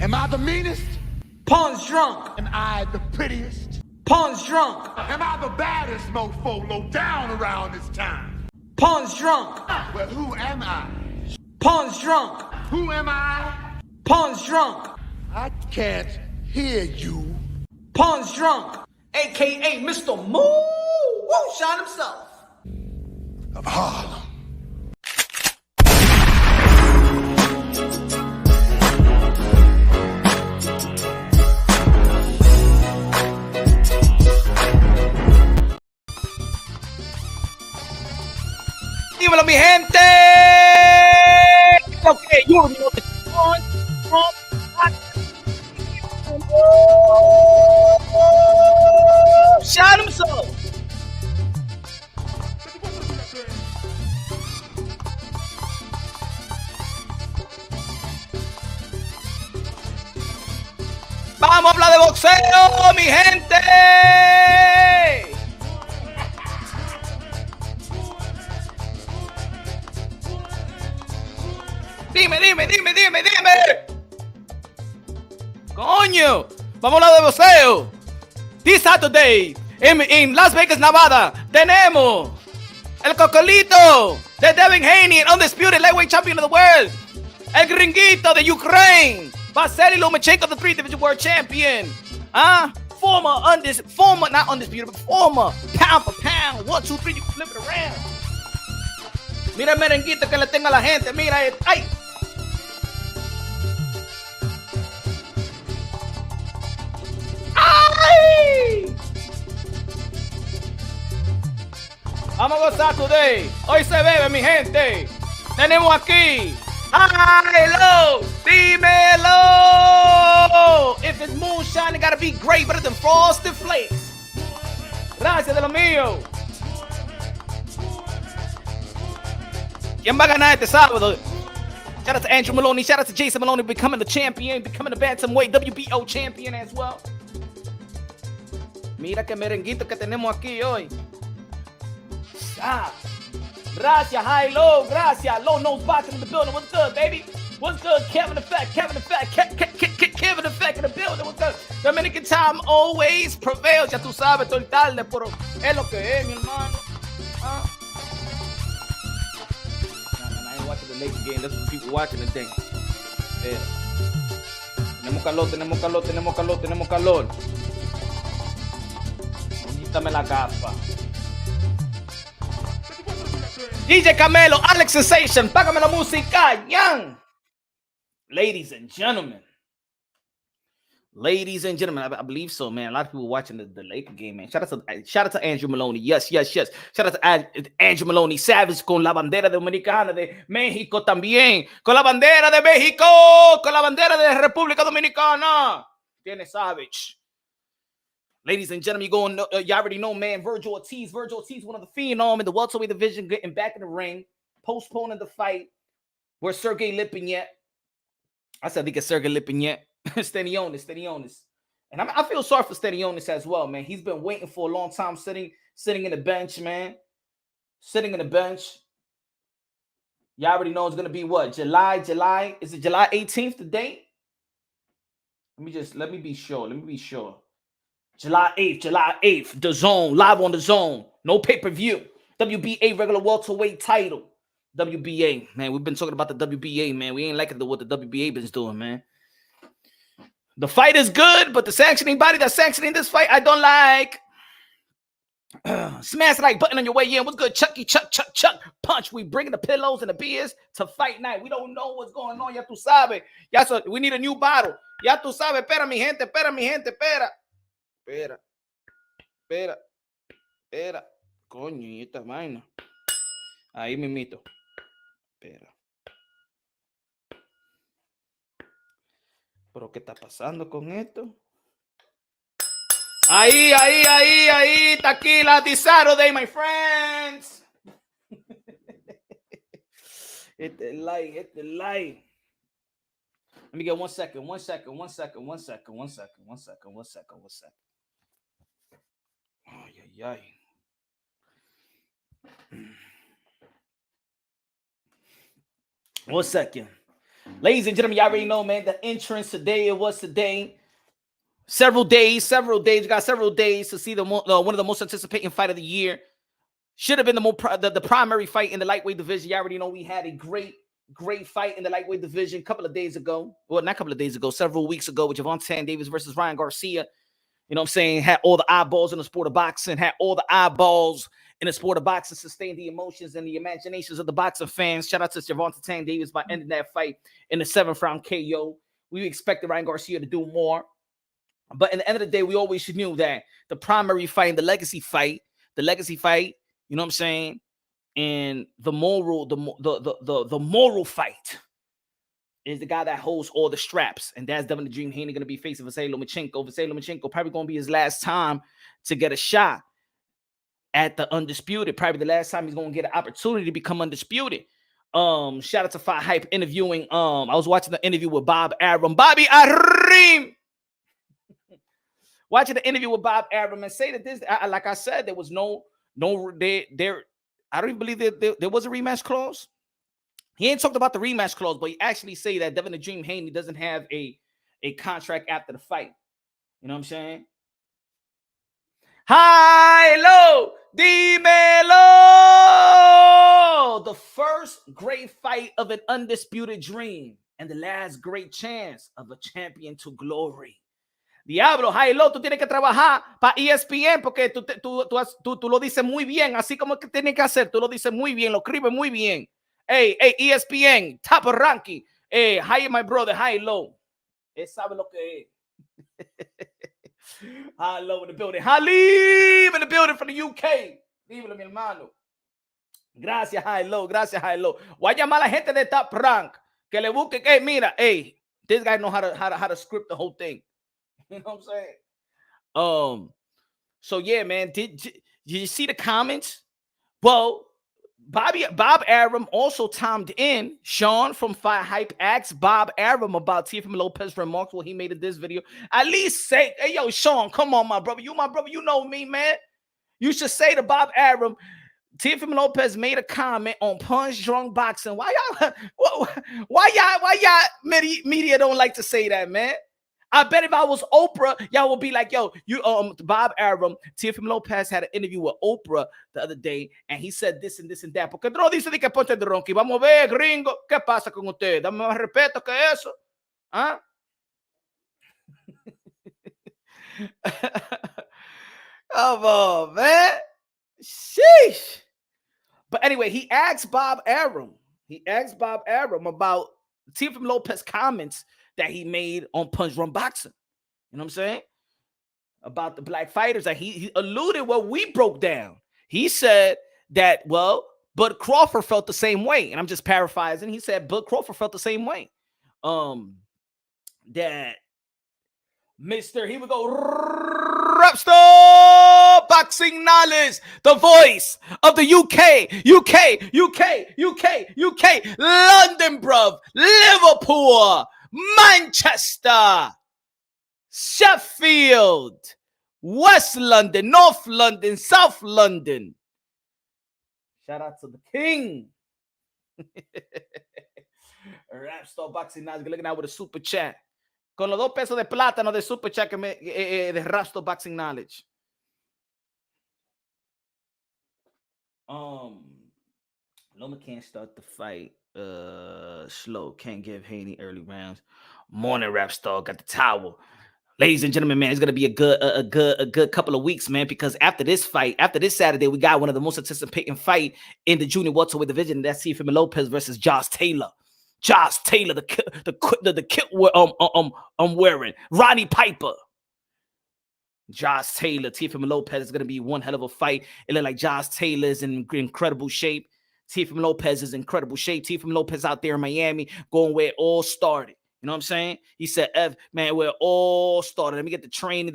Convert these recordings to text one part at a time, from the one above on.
Am I the meanest? Pawn's drunk. Am I the prettiest? Pawn's drunk. Am I the baddest mofo low down around this town? Pawn's drunk. Well, who am I? Pawn's drunk. Who am I? Pawn's drunk. I can't hear you. Pawn's drunk. AKA Mr. Moo Woo Shot himself. Of Harlem. Dímelo, mi gente. Okay, you already know the shot himself. Vamos a hablar de boxeo, mi gente. Dime. Coño, vamos a hablar de boxeo. This Saturday, in Las Vegas, Nevada, tenemos el cocolito de Devin Haney, el undisputed lightweight champion of the world. El gringuito de Ukraine, Lomachenko, the 3-division world champion. Former pound for pound, 1, 2, 3, you flip it around. Mira el merenguito que le tengo a la gente, mira, ay. ¡Ay! Vamos a gozar today. Hoy se bebe, mi gente. Tenemos aquí. ¡Hello! ¡Dímelo! If it's moonshine, it gotta be great, better than Frosted Flakes. Gracias de lo mío. ¿Quién va a ganar este sábado? Shout out to Andrew Maloney. Shout out to Jason Maloney becoming the champion, becoming the bantamweight WBO champion as well. Mira qué merenguito que tenemos aquí hoy. Gracias, high, low. Gracias. Low nose boxing in the building. What's good, baby? What's good? Kevin the Fat in the building. What's good? Dominican time always prevails. Ya tú sabes, estoy tarde, pero es lo que es, mi hermano. I ain't watching the Lakers game. That's what people watching the thing. Tenemos calor. Quítame la gafa. DJ Camelo, Alex Sensation, págame la música, young. Ladies and gentlemen, I believe so, man. A lot of people watching the Laker game, man. Shout out to Andrew Maloney. Yes. Shout out to Andrew Maloney, Savage con la bandera dominicana de México también. Con la bandera de México, con la bandera de República Dominicana. Tiene Savage. Ladies and gentlemen, you already know, man, Vergil Ortiz, one of the phenom in the welterweight division, getting back in the ring, postponing the fight. Where's Sergey Lipinets? I said, I think it's Sergey Lipinets. Stenionis. And I feel sorry for Stenionis as well, man. He's been waiting for a long time, sitting in the bench, man. Sitting in the bench. You already know it's going to be what? July? Is it July 18th, the date? Let me be sure. July 8th, the zone, live on the zone. No pay-per-view. WBA regular welterweight title. WBA, man. We've been talking about the WBA, man. We ain't liking what the WBA been doing, man. The fight is good, but the sanctioning body that's sanctioning this fight, I don't like. Smash the like button on your way in. What's good? Chucky, chuck, punch. We bringing the pillows and the beers to fight night. We don't know what's going on. Ya tú sabes. We need a new bottle. Ya tú sabes. Espera, mi gente. Espera. Coño, y esta vaina. Ahí mimito. Espera. ¿Pero qué está pasando con esto? Ahí. Tequila this Saturday, my friends. Hit the light. Let me get 1 second. Ay. 1 second. Ladies and gentlemen, y'all already know, man, the entrance today, it was today. Several days. You got several days to see one of the most anticipating fight of the year. Should have been the primary fight in the lightweight division. You already know we had a great fight in the lightweight division a couple of days ago. Well, not a couple of days ago, several weeks ago with Gervonta Davis versus Ryan Garcia. You know what I'm saying? Had all the eyeballs in the sport of boxing. Had all the eyeballs in the sport of boxing. Sustained the emotions and the imaginations of the boxing fans. Shout out to Gervonta Davis by ending that fight in the 7th round KO. We expected Ryan Garcia to do more. But in the end of the day, we always knew that the primary fight and the legacy fight, you know what I'm saying, and the moral fight is the guy that holds all the straps, and that's Devin the Dream Haney going to be facing Vergil Lomachenko. Vergil Lomachenko probably going to be his last time to get a shot at the undisputed. Probably the last time he's going to get an opportunity to become undisputed. Shout out to Fight Hype interviewing. I was watching the interview with Bob Arum. Bobby Arum! Watching the interview with Bob Arum and say that this, like I said, there was no there. I don't even believe that there was a rematch clause. He ain't talked about the rematch clause, but he actually say that Devin the Dream Haney doesn't have a contract after the fight. You know what I'm saying? High, low, dímelo! The first great fight of an undisputed dream and the last great chance of a champion to glory. Diablo, Jailo, tú tienes que trabajar para ESPN porque tú lo dices muy bien, así como que tienes que hacer, tú lo dices muy bien, lo escribes muy bien. Hey, ESPN, top of ranking. Hey, hi, my brother, Jailo. Él sabe lo que es. Jailo in the building. Halim in the building from the UK. Dímelo, mi hermano. Gracias, Jailo. Voy a llamar a la gente de Top Rank que le busque. Hey, mira, hey, this guy knows how to script the whole thing. You know what I'm saying? So yeah, man. Did you see the comments? Well, Bob Arum also timed in. Sean from Fight Hype asked Bob Arum about Teofimo Lopez remarks while he made in this video. At least say, hey, yo, Sean, come on, my brother. You my brother. You know me, man. You should say to Bob Arum, Teofimo Lopez made a comment on Punch Drunk Boxing. Why y'all media don't like to say that, man? I bet if I was Oprah, y'all would be like, yo, you Bob Arum, Teofimo Lopez had an interview with Oprah the other day, and he said this and this and that. Porque no dice de que Ponte de Ronqui. Vamos a ver, gringo, ¿qué pasa con usted? Dame más respeto que eso. ¿Ah? Come on, man. Sheesh. But anyway, he asked Bob Arum about Teofimo Lopez comments that he made on Punch Drunk Boxing. You know what I'm saying? About the black fighters that he alluded what we broke down. He said that, well, Bud Crawford felt the same way. And I'm just paraphrasing. He said Bud Crawford felt the same way. That Mr. Here we go. Rapstar Boxing Knowledge, the voice of the UK, London, bruv, Liverpool, Manchester, Sheffield, West London, North London, South London. Shout out to the king. Rapstar Boxing Knowledge, looking out with a super chat. Con los 2 pesos de plátano de super chat de Rapstar Boxing Knowledge. Loma can't start the fight. Slow. Can't give Haney early rounds. Morning Rapstar got the towel. Ladies and gentlemen, man, it's gonna be a good couple of weeks, man. Because after this fight, after this Saturday, we got one of the most anticipating fight in the junior welterweight division. That's Teofimo Lopez versus Josh Taylor. Josh Taylor, the kit I'm wearing. Roddy Piper. Josh Taylor, Teofimo Lopez is going to be one hell of a fight. It looks like Josh Taylor is in incredible shape. Teofimo Lopez is in incredible shape. Teofimo Lopez out there in Miami going where it all started. You know what I'm saying? He said, man, where it all started. Let me get the training.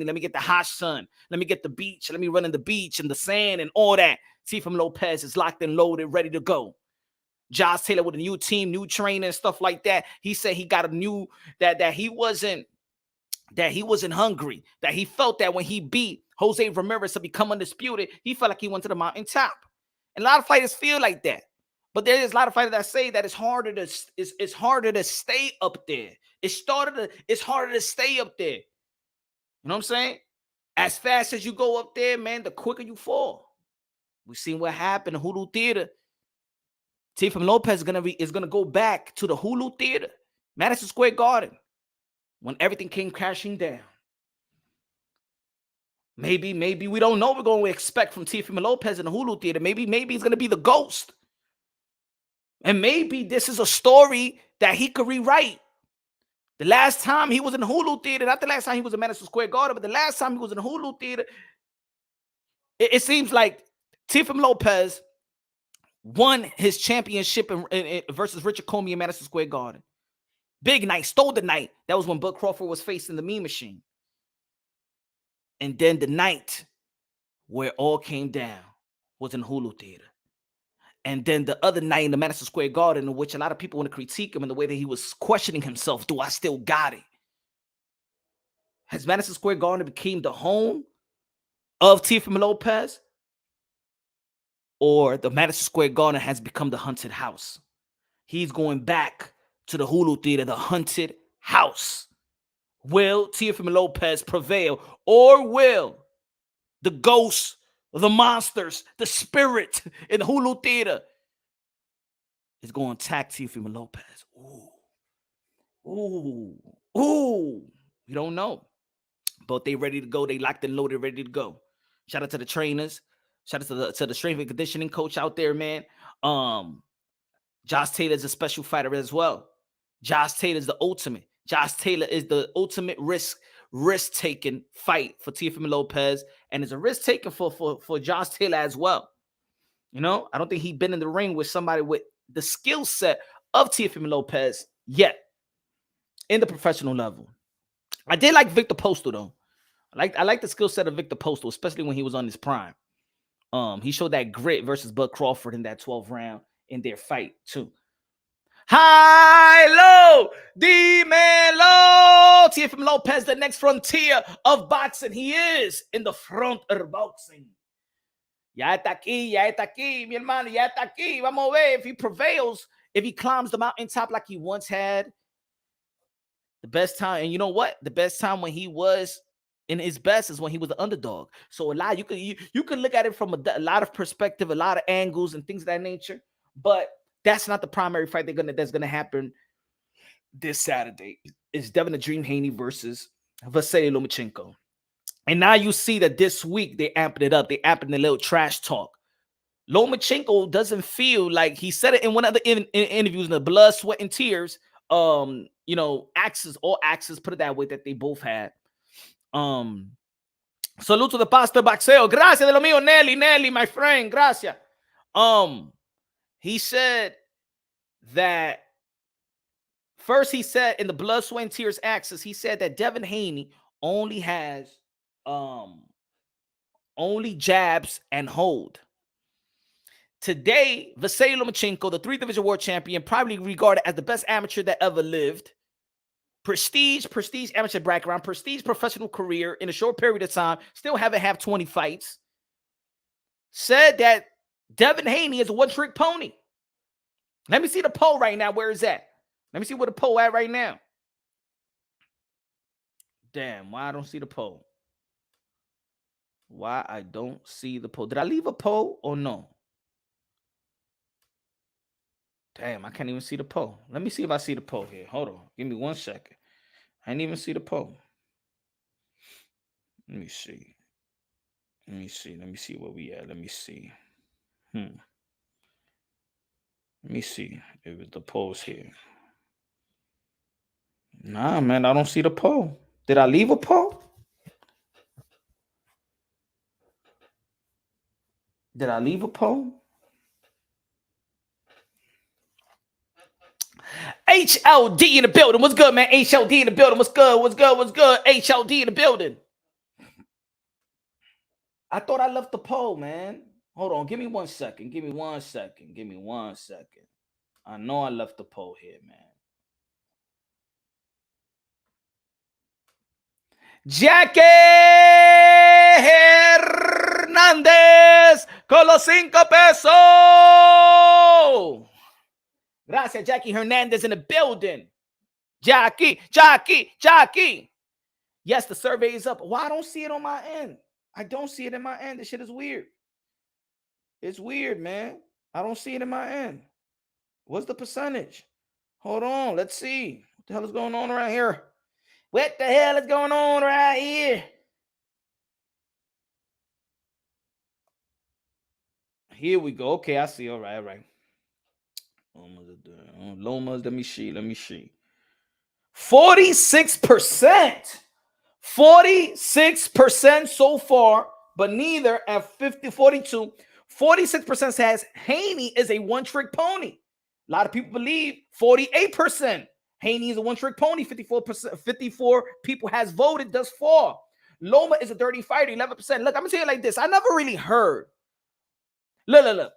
Let me get the hot sun. Let me get the beach. Let me run in the beach and the sand and all that. Teofimo Lopez is locked and loaded, ready to go. Josh Taylor with a new team, new training and stuff like that. He said he got a new, that he wasn't hungry, that he felt that when he beat Jose Ramirez to become undisputed, he felt like he went to the mountaintop. And a lot of fighters feel like that. But there's a lot of fighters that say that it's harder to stay up there. It's harder to stay up there. You know what I'm saying? As fast as you go up there, man, the quicker you fall. We've seen what happened in Hulu Theater. Teofimo Lopez is gonna go back to the Hulu Theater, Madison Square Garden, when everything came crashing down. Maybe we don't know what we're going to expect from Teofimo Lopez in the Hulu Theater. Maybe he's going to be the ghost. And maybe this is a story that he could rewrite. The last time he was in the Hulu Theater, not the last time he was in Madison Square Garden, but the last time he was in the Hulu Theater, it seems like Teofimo Lopez won his championship versus Richard Comey in Madison Square Garden. Big night, stole the night. That was when Bud Crawford was facing the Mean Machine. And then the night where it all came down was in Hulu Theater. And then the other night in the Madison Square Garden, in which a lot of people want to critique him in the way that he was questioning himself. Do I still got it? Has Madison Square Garden become the home of Teofimo Lopez? Or the Madison Square Garden has become the haunted house? He's going back to the Hulu Theater, the haunted house. Will Teofimo Lopez prevail? Or will the ghosts, the monsters, the spirit in the Hulu Theater is going to attack Teofimo Lopez? Ooh. We don't know. But they ready to go. They locked and loaded, ready to go. Shout out to the trainers. Shout out to the strength and conditioning coach out there, man. Josh Taylor is a special fighter as well. Josh Taylor is the ultimate. Josh Taylor is the ultimate risk-taking fight for Teofimo Lopez, and it's a risk-taking for Josh Taylor as well. You know, I don't think he's been in the ring with somebody with the skill set of Teofimo Lopez yet in the professional level. I did like Victor Postal, though. I like the skill set of Victor Postal, especially when he was on his prime. He showed that grit versus Bud Crawford in that 12th round in their fight, too. High, low, dímelo. Teofimo Lopez, the next frontier of boxing. He is in the front of boxing. Ya está aquí, mi hermano, ya está aquí. Vamos a ver if he prevails, if he climbs the mountaintop like he once had. The best time, and you know what? The best time when he was in his best is when he was the underdog. So a lot, you could look at it from a lot of perspective, a lot of angles and things of that nature. But that's not the primary fight that's gonna happen this Saturday. It's Devin the Dream Haney versus Vergil Lomachenko. And now you see that this week they amped it up. They amped a little trash talk. Lomachenko doesn't feel like, he said it in one of the interviews in the blood, sweat, and tears. All axes, put it that way, that they both had. Salute to the Pastor Boxeo. Gracias de lo mío, Nelly, my friend. Gracias. He said that first, he said in the blood, sweat, and tears axis, he said that Devin Haney only has only jabs and hold. Today, Vergil Lomachenko, the 3-division world champion, probably regarded as the best amateur that ever lived. Prestige amateur background, prestige professional career in a short period of time, still haven't had 20 fights. Said that Devin Haney is a one-trick pony. Let me see the poll right now. Where is that? Let me see where the poll at right now. Damn, why I don't see the poll? Why I don't see the poll? Did I leave a poll or no? Damn, I can't even see the poll. Let me see if I see the poll here. Hold on. Give me 1 second. I didn't even see the poll. Let me see. Let me see where we at. Let me see. Let me see if the poll's here. Nah, man, I don't see the poll. Did I leave a poll? Did I leave a poll? HLD in the building. What's good, man? HLD in the building. What's good? HLD in the building. I thought I left the poll, man. Hold on. Give me 1 second. Give me 1 second. I know I left the poll here, man. Jackie Hernandez con los 5 pesos. Gracias, Jackie Hernandez in the building. Jackie. Yes, the survey is up. Why I don't see it on my end? I don't see it in my end. This shit is weird. It's weird, man. I don't see it in my end. What's the percentage? Hold on. Let's see. What the hell is going on around here? What the hell is going on right here? Here we go. Okay, I see. All right. Lomas, let me see. 46%. 46% so far, but neither at 42. 46% says Haney is a one-trick pony. A lot of people believe 48%. Haney is a one-trick pony. 54%, 54 people has voted thus far. Loma is a dirty fighter, 11%. Look, I'm gonna tell you like this. I never really heard. Look.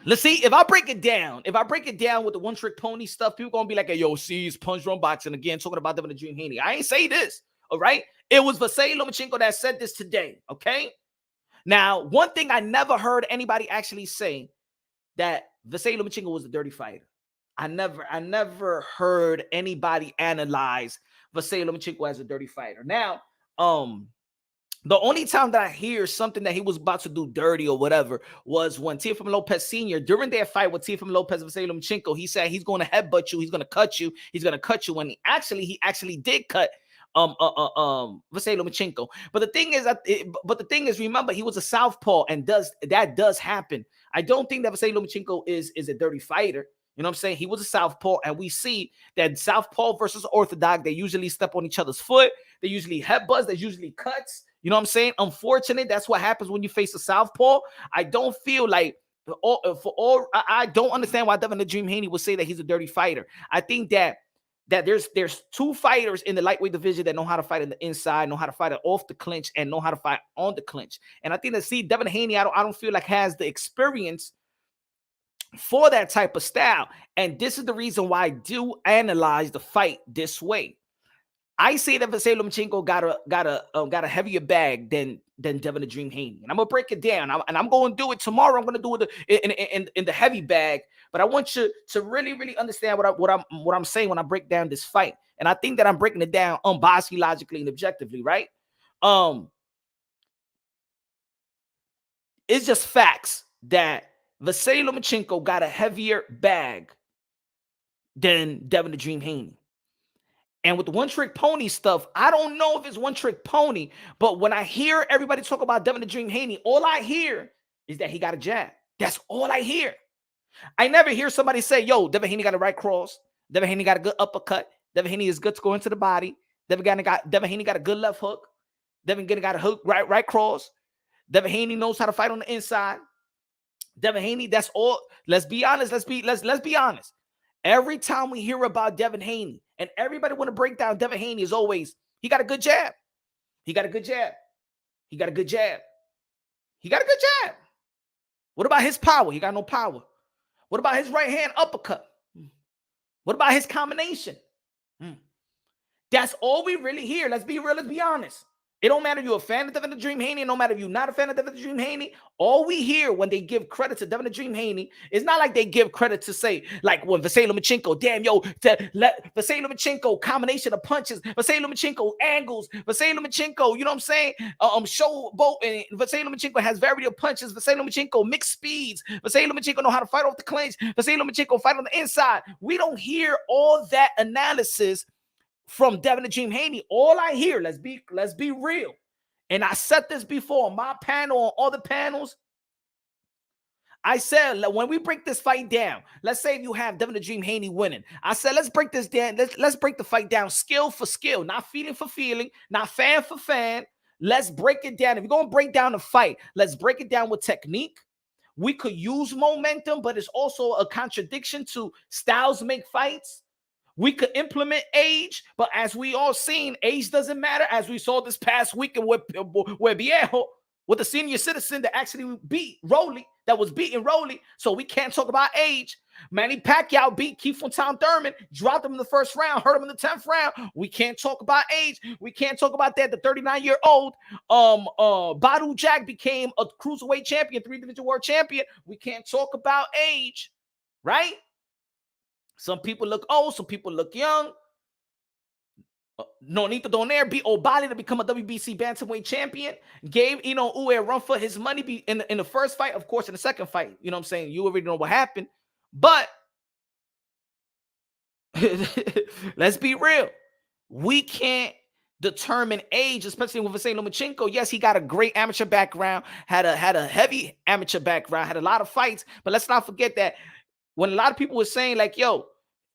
Let's see if I break it down. If I break it down with the one-trick pony stuff, people gonna be like, hey, yo, C's punch run boxing again, talking about Devin the Dream Haney. I ain't say this. All right. It was Vergil Lomachenko that said this today. Okay. Now, one thing I never heard anybody actually say that Vergil Lomachenko was a dirty fighter. I never heard anybody analyze Vergil Lomachenko as a dirty fighter. Now, the only time that I hear something that he was about to do dirty or whatever was when Teofimo Lopez Sr., during their fight with Teofimo Lopez and Vergil Lomachenko, he said he's going to headbutt you, he's going to cut you, and he actually did cut Vergil Lomachenko. But the thing is, remember, he was a southpaw, and that does happen. I don't think that Vergil Lomachenko is a dirty fighter. You know what I'm saying? He was a southpaw, and we see that southpaw versus orthodox, they usually step on each other's foot. They usually headbutts. They usually cuts. You know what I'm saying? Unfortunately, that's what happens when you face a southpaw. I don't feel like I don't understand why Devin the Dream Haney would say that he's a dirty fighter. I think that there's two fighters in the lightweight division that know how to fight in the inside, know how to fight it off the clinch, and know how to fight on the clinch. And I think that Devin Haney, I don't feel like has the experience for that type of style. And this is the reason why I do analyze the fight this way. I say that Vergil Lomachenko got a heavier bag than Devin the Dream Haney, and I'm gonna break it down. I'm going to do it tomorrow. I'm gonna do it in the heavy bag, but I want you to really understand what I'm saying when I break down this fight. And I think that I'm breaking it down unbiasedly, logically, and objectively, right? It's just facts that Vergil Lomachenko got a heavier bag than Devin the Dream Haney. And with the one-trick pony stuff, I don't know if it's one-trick pony, but when I hear everybody talk about Devin the Dream Haney, all I hear is that he got a jab. That's all I hear. I never hear somebody say, yo, Devin Haney got a right cross. Devin Haney got a good uppercut. Devin Haney is good to go into the body. Devin Haney got a good left hook. Devin Haney got a hook, right cross. Devin Haney knows how to fight on the inside. Devin Haney, that's all. Let's be honest. Let's be honest. Every time we hear about Devin Haney, and everybody want to break down Devin Haney, is always, he got a good jab. He got a good jab. He got a good jab. He got a good jab. What about his power? He got no power. What about his right hand uppercut? What about his combination? That's all we really hear. Let's be real. Let's be honest. It don't matter if you're a fan of Devin the Dream Haney. No matter if you're not a fan of Devin the Dream Haney. All we hear when they give credit to Devin the Dream Haney is not like they give credit to say, like when Vergil Lomachenko, damn, yo, Vergil Lomachenko, combination of punches, Vergil Lomachenko angles, Vergil Lomachenko, you know what I'm saying? Showboat, and Vergil Lomachenko has variety of punches, Vergil Lomachenko mixed speeds, Vergil Lomachenko know how to fight off the clinch, Vergil Lomachenko fight on the inside. We don't hear all that analysis from Devin the Dream Haney. All I hear, let's be real, and I said this before on my panel, on other panels. I said, when we break this fight down, let's say if you have Devin the Dream Haney winning, I said, let's break this down. Let's break the fight down skill for skill, not feeling for feeling, not fan for fan. Let's break it down. If you're going to break down the fight, let's break it down with technique. We could use momentum, but it's also a contradiction to styles make fights. We could implement age, but as we all seen, age doesn't matter. As we saw this past weekend with Viejo, with the senior citizen that actually beat Rolly, that was beating Rolly, so we can't talk about age. Manny Pacquiao beat Keith Thurman, dropped him in the first round, hurt him in the 10th round. We can't talk about age. We can't talk about that. The 39-year-old Badu Jack became a cruiserweight champion, 3-division world champion. We can't talk about age, right? Some people look old, some people look young. Nonito Donaire beat O'Bali to become a WBC bantamweight champion. Gave Ino Ue a run for his money in the first fight. Of course, in the second fight, you know what I'm saying? You already know what happened. But let's be real. We can't determine age, especially with Vasily Lomachenko. Yes, he got a great amateur background, had a heavy amateur background, had a lot of fights. But let's not forget that when a lot of people were saying, like, yo,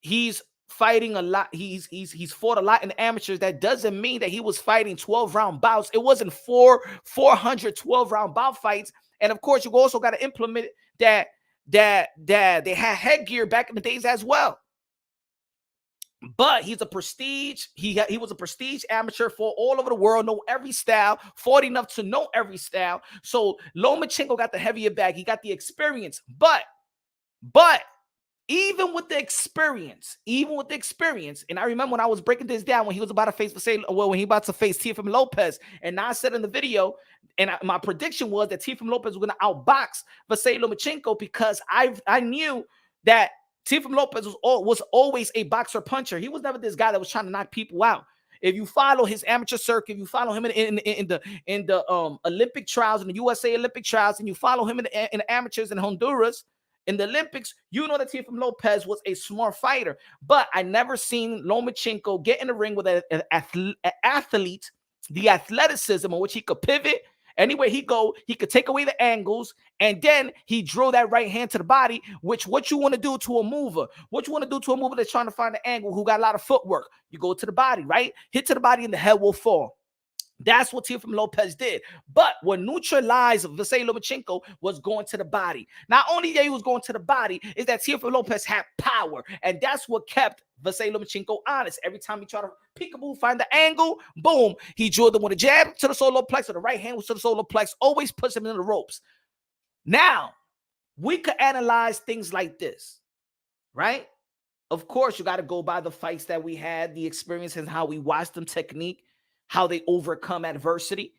he's fighting a lot, he's fought a lot in the amateurs, that doesn't mean that he was fighting 12-round bouts. It wasn't 400 12-round bout fights. And of course, you also got to implement that they had headgear back in the days as well. But he's a prestige. He was a prestige amateur for all over the world, know every style, fought enough to know every style. So Lomachenko got the heavier bag. He got the experience. But even with the experience, and I remember when I was breaking this down, when he was about to face Teofimo Lopez, and I said in the video, and my prediction was that Teofimo Lopez was going to outbox Vasily Lomachenko, because I knew that Teofimo Lopez was always a boxer puncher. He was never this guy that was trying to knock people out. If you follow his amateur circuit, if you follow him in the Olympic trials, in the USA Olympic trials, and you follow him in the amateurs in Honduras, in the Olympics, you know that Teofimo Lopez was a smart fighter. But I never seen Lomachenko get in the ring with an athlete, the athleticism in which he could pivot. Anywhere he go, he could take away the angles, and then he drew that right hand to the body, which what you want to do to a mover. What you want to do to a mover that's trying to find the angle, who got a lot of footwork. You go to the body, right? Hit to the body and the head will fall. That's what Teofimo Lopez did. But what neutralized Vasily Lomachenko was going to the body. Not only that he was going to the body, is that Teofimo Lopez had power. And that's what kept Vasily Lomachenko honest. Every time he tried to peekaboo, find the angle, boom, he drew them with a jab to the solar plex, or the right hand was to the solar plex, always push him in the ropes. Now, we could analyze things like this, right? Of course, you got to go by the fights that we had, the experience, and how we watched them technique, how they overcome adversity.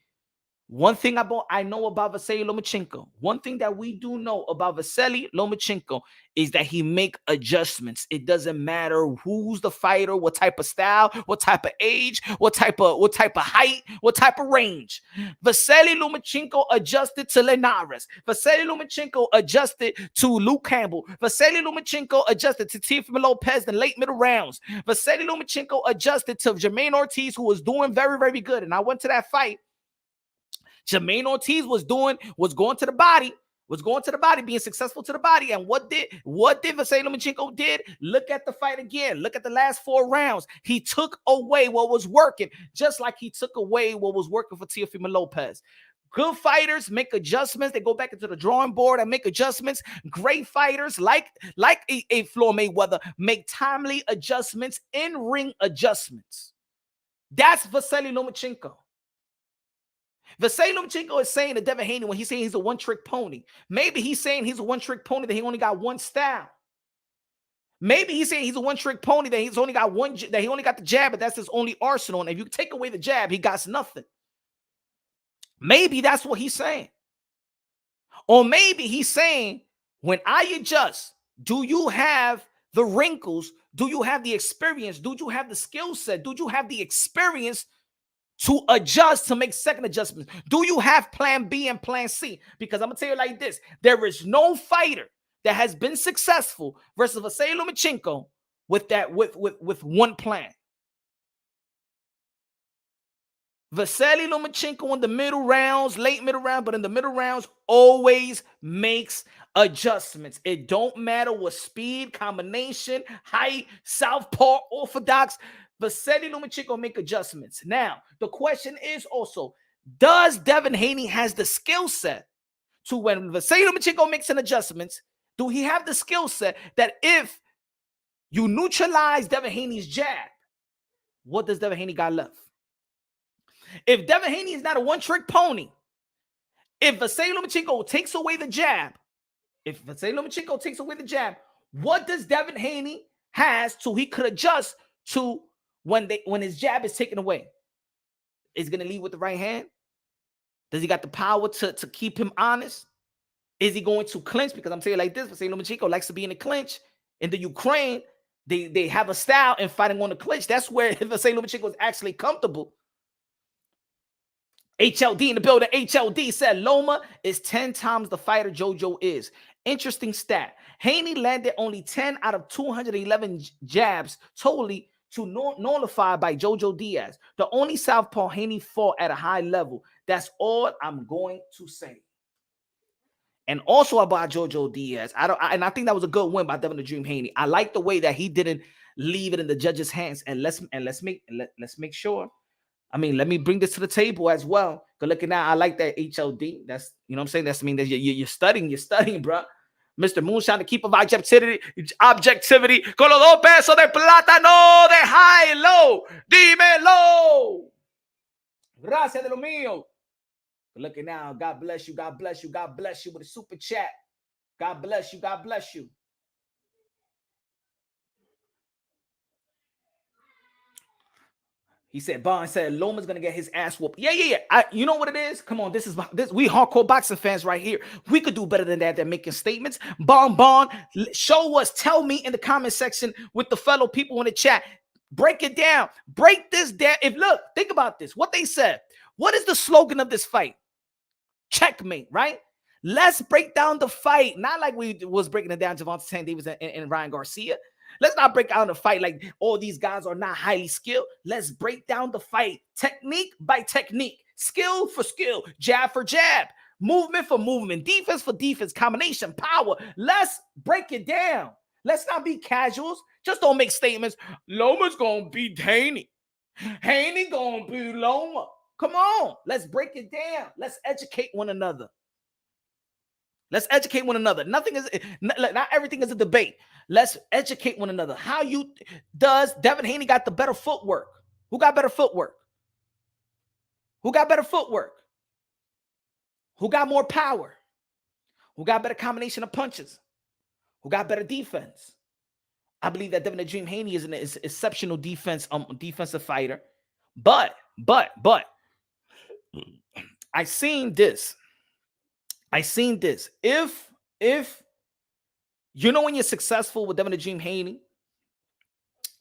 One thing I know about Vasily Lomachenko, one thing that we do know about Vasily Lomachenko is that he make adjustments. It doesn't matter who's the fighter, what type of style, what type of age, what type of height, what type of range. Vasily Lomachenko adjusted to Linares. Vasily Lomachenko adjusted to Luke Campbell. Vasily Lomachenko adjusted to Teofimo Lopez in late middle rounds. Vasily Lomachenko adjusted to Jermaine Ortiz, who was doing very, very good. And I went to that fight. Jermaine Ortiz was going to the body, being successful to the body. And what did Vasily Lomachenko did? Look at the fight again. Look at the last 4 rounds. He took away what was working, just like he took away what was working for Teofimo Lopez. Good fighters make adjustments. They go back into the drawing board and make adjustments. Great fighters, like a Floyd Mayweather, make timely adjustments, in-ring adjustments. That's Vasily Lomachenko. Vasily Lomachenko is saying to Devin Haney, when he's saying he's a one-trick pony, maybe he's saying he's a one-trick pony that he only got one style. Maybe he's saying he's a one-trick pony that he's only got that he only got the jab, but that's his only arsenal. And if you take away the jab, he got nothing. Maybe that's what he's saying. Or maybe he's saying, when I adjust, do you have the wrinkles? Do you have the experience? Do you have the skill set? Do you have the experience to adjust, to make second adjustments? Do you have plan B and plan C? Because I'm going to tell you like this. There is no fighter that has been successful versus Vasily Lomachenko with one plan. Vasily Lomachenko in the middle rounds, late middle round, but in the middle rounds always makes adjustments. It don't matter what speed, combination, height, southpaw, orthodox. Vasily Lomachenko make adjustments. Now, the question is also, does Devin Haney has the skill set to, when Vasily Lomachenko makes an adjustments, do he have the skill set that if you neutralize Devin Haney's jab, what does Devin Haney got left? If Devin Haney is not a one-trick pony, if Vasily Lomachenko takes away the jab, If say Lomachenko takes away the jab, what does Devin Haney has so he could adjust to when his jab is taken away? Is he gonna lead with the right hand? Does he got the power to keep him honest? Is he going to clinch? Because I'm saying like this, but say Lomachenko likes to be in the clinch. In the Ukraine, they have a style in fighting on the clinch. That's where if say Lomachenko is actually comfortable. HLD in the building. HLD said Loma is 10 times the fighter JoJo is. Interesting stat. Haney landed only 10 out of 211 jabs totally to nullify by JoJo Diaz. The only southpaw Haney fought at a high level. That's all I'm going to say. And also about JoJo Diaz, I think that was a good win by Devin the Dream Haney. I like the way that he didn't leave it in the judges' hands. And let's make sure. I mean, let me bring this to the table as well. Cause looking at, I like that HLD. That's, you know what I'm saying? That's, I mean, that you're studying, bro. Mr. Moonshine, to keep of objectivity. Con los 2 pesos de plátano de high low. Dímelo. Gracias de lo mío. Looking now, God bless you, God bless you, God bless you with a super chat. God bless you, God bless you. He said, Bond said Loma's gonna get his ass whooped. Yeah. You know what it is? Come on, this we hardcore boxing fans right here. We could do better than that. They're making statements. Bond, show us, tell me in the comment section with the fellow people in the chat. Break it down. Break this down. Think about this. What they said. What is the slogan of this fight? Checkmate, right? Let's break down the fight. Not like we was breaking it down Javante Tank Davis and Ryan Garcia. Let's not break down the fight like all these guys are not highly skilled. Let's break down the fight technique by technique, skill for skill, jab for jab, movement for movement, defense for defense, combination, power. Let's break it down. Let's not be casuals. Just don't make statements. Loma's going to beat Haney. Haney going to beat Loma. Come on. Let's break it down. Let's educate one another. Let's educate one another. Not everything is a debate. Let's educate one another. Does Devin Haney got the better footwork? Who got better footwork? Who got better footwork? Who got more power? Who got better combination of punches? Who got better defense? I believe that Devin the Dream Haney is an exceptional defensive fighter. But I seen this. If you know when you're successful with Devin the Dream Haney,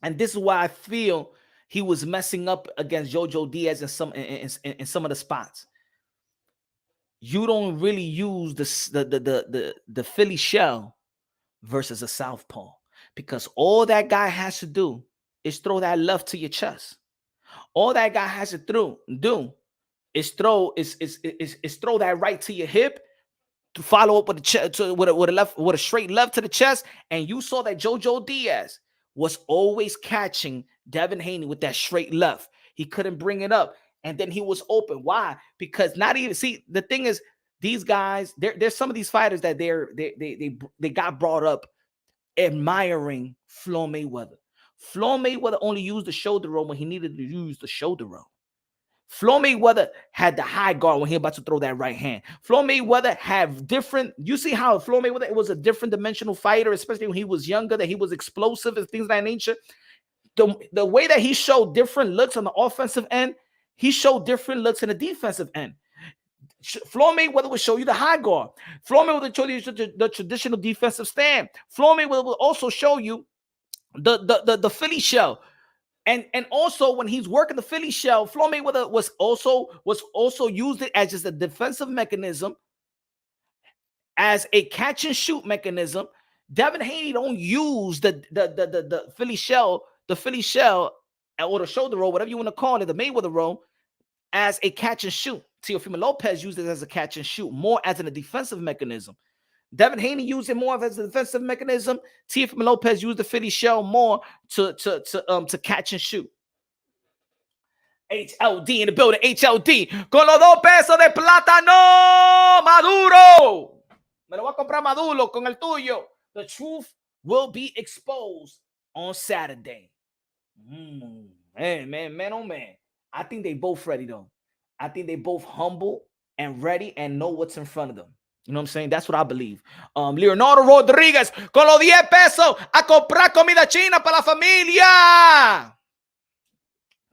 and this is why I feel he was messing up against JoJo Diaz in some of the spots. You don't really use the Philly shell versus a southpaw, because all that guy has to do is throw that left to your chest. All that guy has to do is throw that right to your hip, to follow up with a straight left to the chest. And you saw that JoJo Diaz was always catching Devin Haney with that straight left. He couldn't bring it up, and then he was open. Why? Because the thing is, these guys, there's some of these fighters that they got brought up admiring Floyd Mayweather. Floyd Mayweather only used the shoulder roll when he needed to use the shoulder roll. Floyd Mayweather had the high guard when he was about to throw that right hand. Floyd Mayweather have different. You see how Floyd Mayweather was a different dimensional fighter, especially when he was younger, that he was explosive and things of that nature. The way that he showed different looks on the offensive end, he showed different looks in the defensive end. Floyd Mayweather will show you the high guard. Floyd Mayweather will show you the traditional defensive stand. Floyd Mayweather will also show you the Philly shell. And also when he's working the Philly shell, Floyd Mayweather was also used it as just a defensive mechanism, as a catch and shoot mechanism. Devin Haney don't use the Philly shell, or the shoulder roll, whatever you want to call it, the Mayweather roll, as a catch and shoot. Teofimo Lopez used it as a catch and shoot, more as a defensive mechanism. Devin Haney used it more as a defensive mechanism. Teofimo Lopez used the Philly shell more to catch and shoot. HLD in the building. HLD. Con los 2 pesos de plátano maduro. Me lo voy a comprar maduro con el tuyo. The truth will be exposed on Saturday. Man, oh man. I think they both ready though. I think they both humble and ready and know what's in front of them. You know what I'm saying? That's what I believe. Leonardo Rodriguez, con los 10 pesos a comprar comida china para la familia.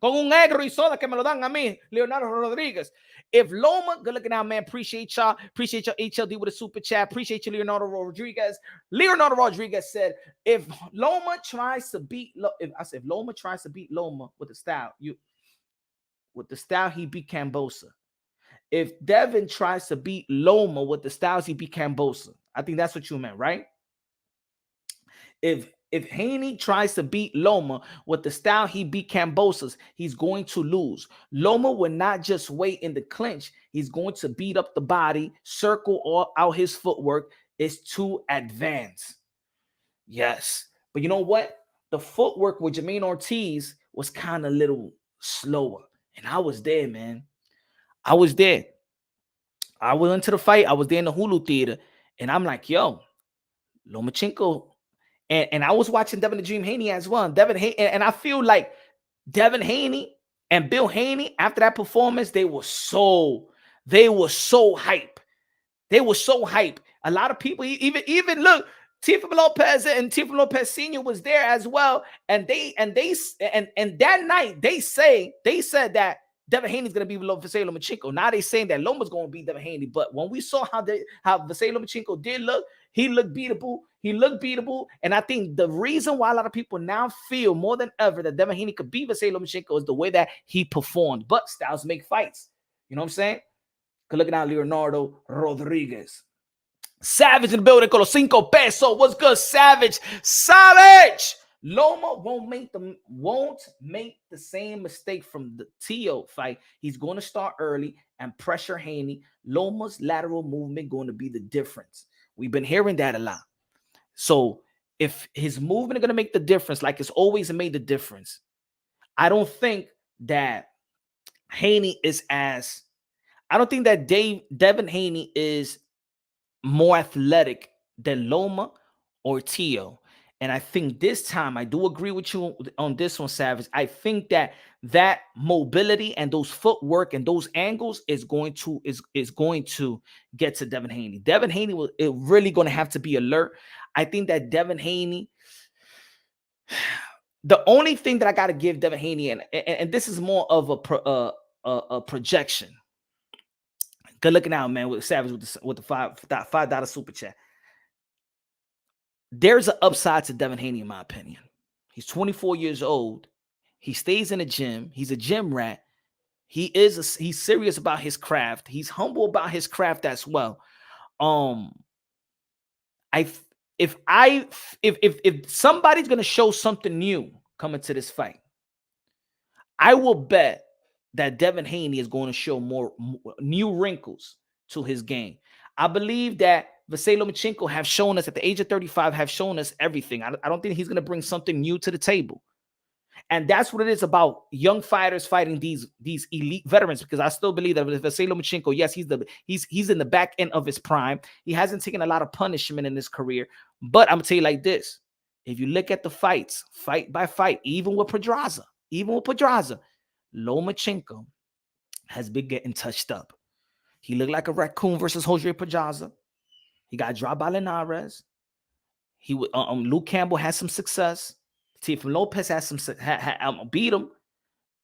Con un egg y soda que me lo dan a mí, Leonardo Rodriguez. If Loma, good looking out, man. Appreciate y'all. Appreciate your HLD with a super chat. Appreciate you, Leonardo Rodriguez. Leonardo Rodriguez said, if Loma tries to beat, if Loma tries to beat Loma with the style, he beat Cambosa. If Devin tries to beat Loma with the styles, he beat Cambosa. I think that's what you meant, right? If Haney tries to beat Loma with the style he beat Cambosa's, he's going to lose. Loma will not just wait in the clinch. He's going to beat up the body, circle all out his footwork. It's too advanced. Yes. But you know what? The footwork with Jermaine Ortiz was kind of a little slower. And I was there, man. I was there. I went into the fight. I was there in the Hulu theater. And I'm like, yo, Lomachenko. And I was watching Devin the Dream Haney as well. Devin Haney, and I feel like Devin Haney and Bill Haney, after that performance, they were so hype. They were so hype. A lot of people, even look, Tifa Lopez and Tifa Lopez Sr. was there as well. And that night they said that Devin Haney's gonna be Vasily Lomachenko. Now they saying that Loma's gonna be Devin Haney. But when we saw how Vasily Lomachenko did look, he looked beatable. And I think the reason why a lot of people now feel more than ever that Devin Haney could beat Vasily Lomachenko is the way that he performed. But styles make fights. You know what I'm saying? Good looking out, Leonardo Rodriguez. Savage in the building, con los 5 pesos. What's good, Savage? Loma won't make the same mistake from the Tio fight. He's going to start early and pressure Haney. Loma's lateral movement going to be the difference. We've been hearing that a lot. So if his movement is going to make the difference, like it's always made the difference, I don't think that Haney is as... I don't think that Devin Haney is more athletic than Loma or Tio. And I think this time, I do agree with you on this one, Savage. I think that mobility and those footwork and those angles is going to get to Devin Haney. Devin Haney will really going to have to be alert. I think that Devin Haney, the only thing that I got to give Devin Haney, and this is more of a projection. Good looking out, man, with Savage with the $5 super chat. There's an upside to Devin Haney, in my opinion. He's 24 years old. He stays in the gym. He's a gym rat. He's serious about his craft. He's humble about his craft as well. If somebody's gonna show something new coming to this fight, I will bet that Devin Haney is going to show more new wrinkles to his game. I believe that Vasily Lomachenko have shown us at the age of 35, have shown us everything. I don't think he's going to bring something new to the table. And that's what it is about young fighters fighting these elite veterans, because I still believe that with Vasily Lomachenko, yes, he's in the back end of his prime. He hasn't taken a lot of punishment in his career. But I'm going to tell you like this. If you look at the fights, fight by fight, even with Pedraza, Lomachenko has been getting touched up. He looked like a raccoon versus Jose Pedraza. He got dropped by Linares. Luke Campbell had some success. Tifa Lopez has beat him.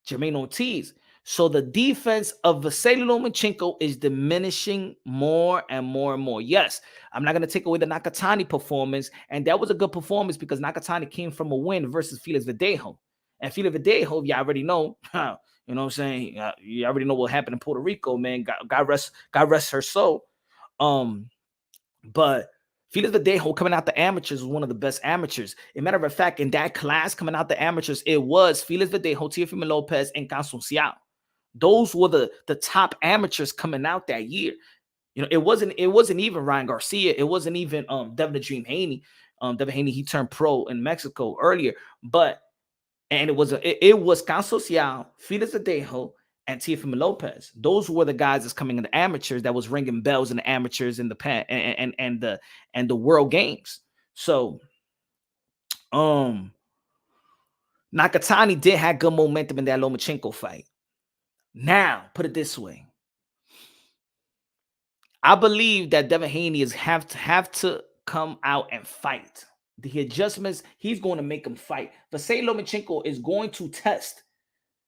Jermaine Ortiz. So the defense of Vasily Lomachenko is diminishing more and more and more. Yes, I'm not going to take away the Nakatani performance. And that was a good performance because Nakatani came from a win versus Felix Verdejo. And Felix Verdejo, you already know, you know what I'm saying? You already know what happened in Puerto Rico, man. God rest her soul. But Felix Verdejo coming out the amateurs was one of the best amateurs. As a matter of fact, in that class coming out the amateurs, it was Felix Verdejo, Teofimo Lopez, and Consunciao. Those were the top amateurs coming out that year. You know, it wasn't even Ryan Garcia. It wasn't even Devin the Dream Haney. Devin Haney, he turned pro in Mexico earlier, and it was Consunciao, Felix Verdejo, and Teofimo Lopez. Those were the guys that's coming in the amateurs that was ringing bells in the amateurs in the and the world games. So Nakatani did have good momentum in that Lomachenko fight. Now, put it this way. I believe that Devin Haney is have to come out and fight. The adjustments, he's going to make him fight. Vasily Lomachenko is going to test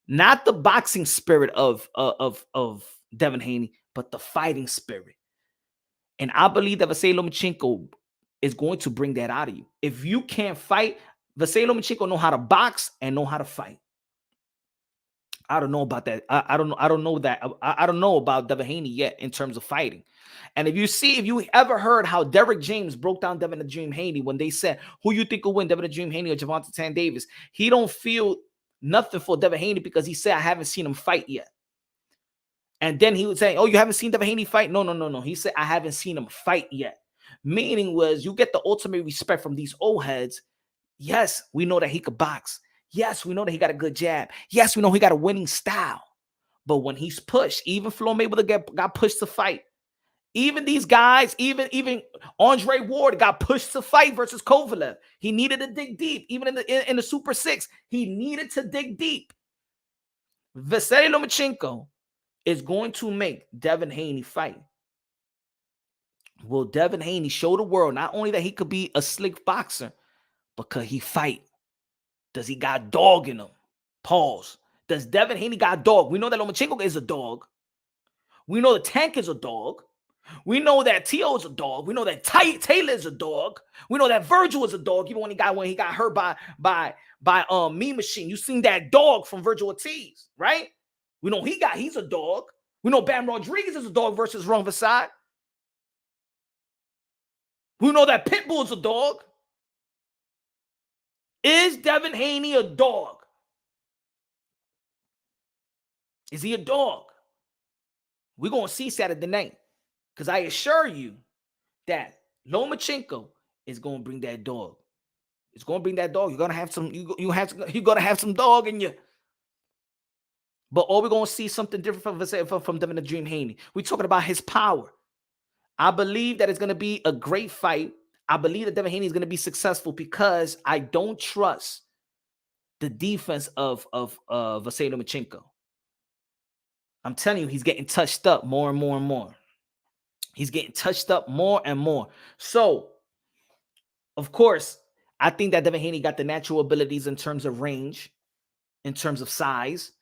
not the boxing spirit of Devin Haney, but the fighting spirit. And I believe that Vasily Lomachenko is going to bring that out of you. If you can't fight, Vasily Lomachenko know how to box and know how to fight. I don't know about that. I don't know. I don't know that. I don't know about Devin Haney yet in terms of fighting. And if you ever heard how Derrick James broke down Devin the Dream Haney when they said, who you think will win, Devin the Dream Haney or Gervonta Tan Davis? He don't feel nothing for Devin Haney because he said, I haven't seen him fight yet. And then he would say, oh, you haven't seen Devin Haney fight? No. He said, I haven't seen him fight yet. Meaning was you get the ultimate respect from these old heads. Yes, we know that he could box. Yes, we know that he got a good jab. Yes, we know he got a winning style. But when he's pushed, even Floyd Mayweather got pushed to fight. Even these guys, even Andre Ward got pushed to fight versus Kovalev. He needed to dig deep. Even in the Super 6, he needed to dig deep. Vasily Lomachenko is going to make Devin Haney fight. Will Devin Haney show the world not only that he could be a slick boxer, but could he fight? Does he got dog in him? Pause. Does Devin Haney got dog? We know that Lomachenko is a dog. We know the Tank is a dog. We know that T.O. is a dog. We know that Taylor is a dog. We know that Vergil is a dog. Even when he got hurt by Mean Machine. You seen that dog from Vergil Ortiz, right? We know he's a dog. We know Bam Rodriguez is a dog versus Ron Vasad. We know that Pitbull is a dog. Is Devin Haney a dog? Is he a dog? We're going to see Saturday night. Because I assure you that Lomachenko is going to bring that dog. It's going to bring that dog. You're going to have some, you're going to have some dog in you. But all we're going to see something different from Devin the Dream Haney. We're talking about his power. I believe that it's going to be a great fight. I believe that Devin Haney is going to be successful because I don't trust the defense of Vasily Lomachenko. I'm telling you, he's getting touched up more and more and more. He's getting touched up more and more. So, of course, I think that Devin Haney got the natural abilities in terms of range, in terms of size.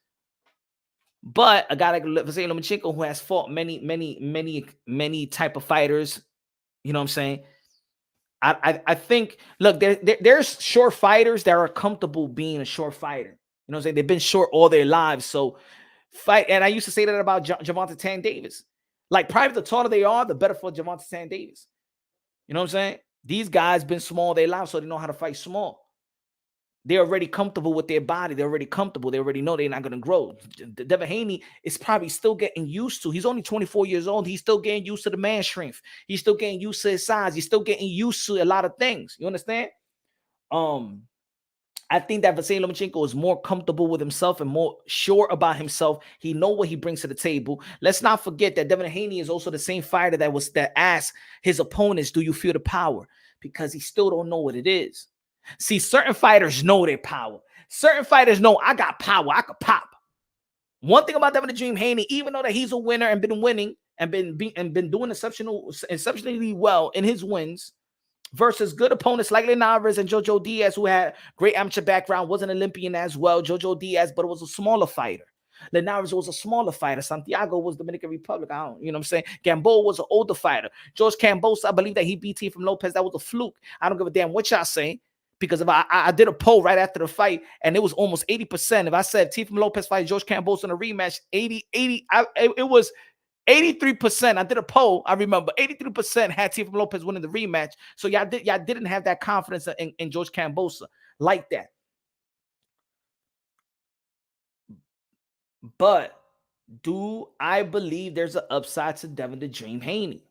But a guy like Vasily Lomachenko, who has fought many type of fighters, you know what I'm saying? I think, look, there's short fighters that are comfortable being a short fighter. You know what I'm saying? They've been short all their lives. So, fight. And I used to say that about Gervonta Tan Davis. Like, probably the taller they are, the better for Gervonta Tan Davis. You know what I'm saying? These guys been small their lives, so they know how to fight small. They're already comfortable with their body. They're already comfortable. They already know they're not going to grow. Devin Haney is probably still getting used to. He's only 24 years old. He's still getting used to the man strength. He's still getting used to his size. He's still getting used to a lot of things. You understand? I think that Vasily Lomachenko is more comfortable with himself and more sure about himself. He knows what he brings to the table. Let's not forget that Devin Haney is also the same fighter that asked his opponents, do you feel the power? Because he still don't know what it is. See, certain fighters know their power. Certain fighters know, I got power. I could pop. One thing about Devin the Dream Haney, even though that he's a winner and been winning and been doing exceptionally well in his wins, versus good opponents like Linares and Jojo Diaz, who had great amateur background, was an Olympian as well. Jojo Diaz, but it was a smaller fighter. Linares was a smaller fighter. Santiago was Dominican Republic. You know what I'm saying? Gamboa was an older fighter. George Cambosa, I believe that he beat T from Lopez. That was a fluke. I don't give a damn what y'all say. Because if I did a poll right after the fight, and it was almost 80%. If I said T from Lopez fight George Cambosa in a rematch, it was 83%. I did a poll. I remember 83% had T from Lopez winning the rematch. So y'all didn't have that confidence in George Cambosa like that. But do I believe there's an upside to Devin the Dream Haney?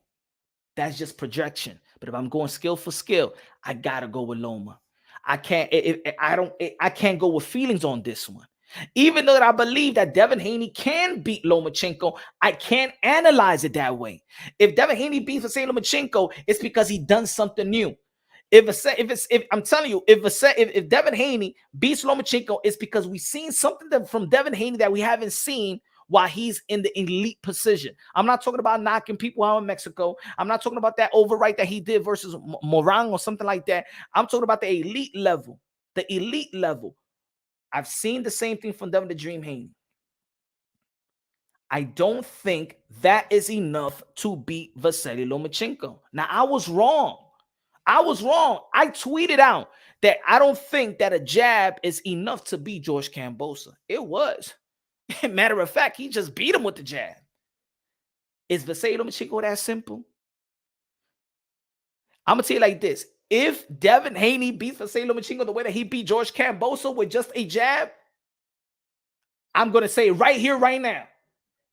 That's just projection. But if I'm going skill for skill, I gotta go with Loma. I can't go with feelings on this one. Even though I believe that Devin Haney can beat Lomachenko, I can't analyze it that way. If Devin Haney beats Lomachenko, it's because he done something new. If I'm telling you, if Devin Haney beats Lomachenko, it's because we've seen something from Devin Haney that we haven't seen while he's in the elite position. I'm not talking about knocking people out in Mexico. I'm not talking about that overright that he did versus Morang or something like that. I'm talking about the elite level. The elite level. I've seen the same thing from Devin the Dream Haney. I don't think that is enough to beat Vasily Lomachenko. Now, I was wrong. I tweeted out that I don't think that a jab is enough to beat George Kambosos. It was. Matter of fact, he just beat him with the jab. Is Vasily Lomachenko that simple? I'm going to tell you like this. If Devin Haney beats Vasily Lomachenko the way that he beat George Kambosos with just a jab, I'm going to say right here, right now,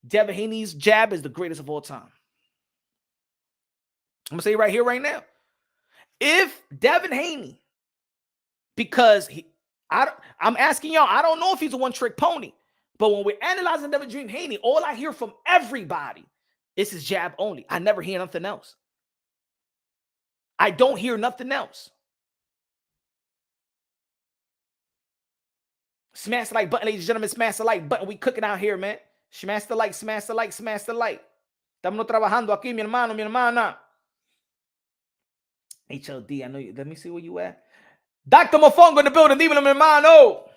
Devin Haney's jab is the greatest of all time. I'm going to say right here, right now. If Devin Haney, because I'm asking y'all, I don't know if he's a one-trick pony, but when we're analyzing Devin Dream Haney, all I hear from everybody is his jab only. I never hear nothing else. I don't hear nothing else. Smash the like button, ladies and gentlemen. Smash the like button. We cooking out here, man. Smash the like, smash the like, smash the like. Estamos trabajando aquí, mi hermano, mi hermana. HLD, I know you. Let me see where you at. Dr. Mofongo in the building. Dímelo, mi hermano.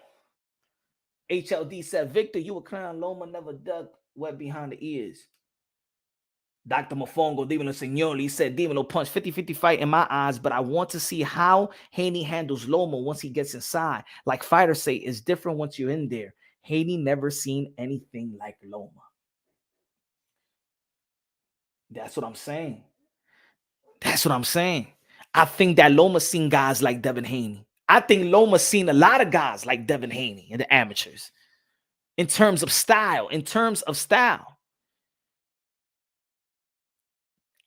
HLD said, Victor, you a clown. Loma never dug wet behind the ears. Dr. Mofongo, dímelo, señor. He said, dímelo, punch 50-50 fight in my eyes, but I want to see how Haney handles Loma once he gets inside. Like fighters say, it's different once you're in there. Haney never seen anything like Loma. That's what I'm saying. That's what I'm saying. I think that Loma's seen guys like Devin Haney. I think Loma's seen a lot of guys like Devin Haney in the amateurs. In terms of style. And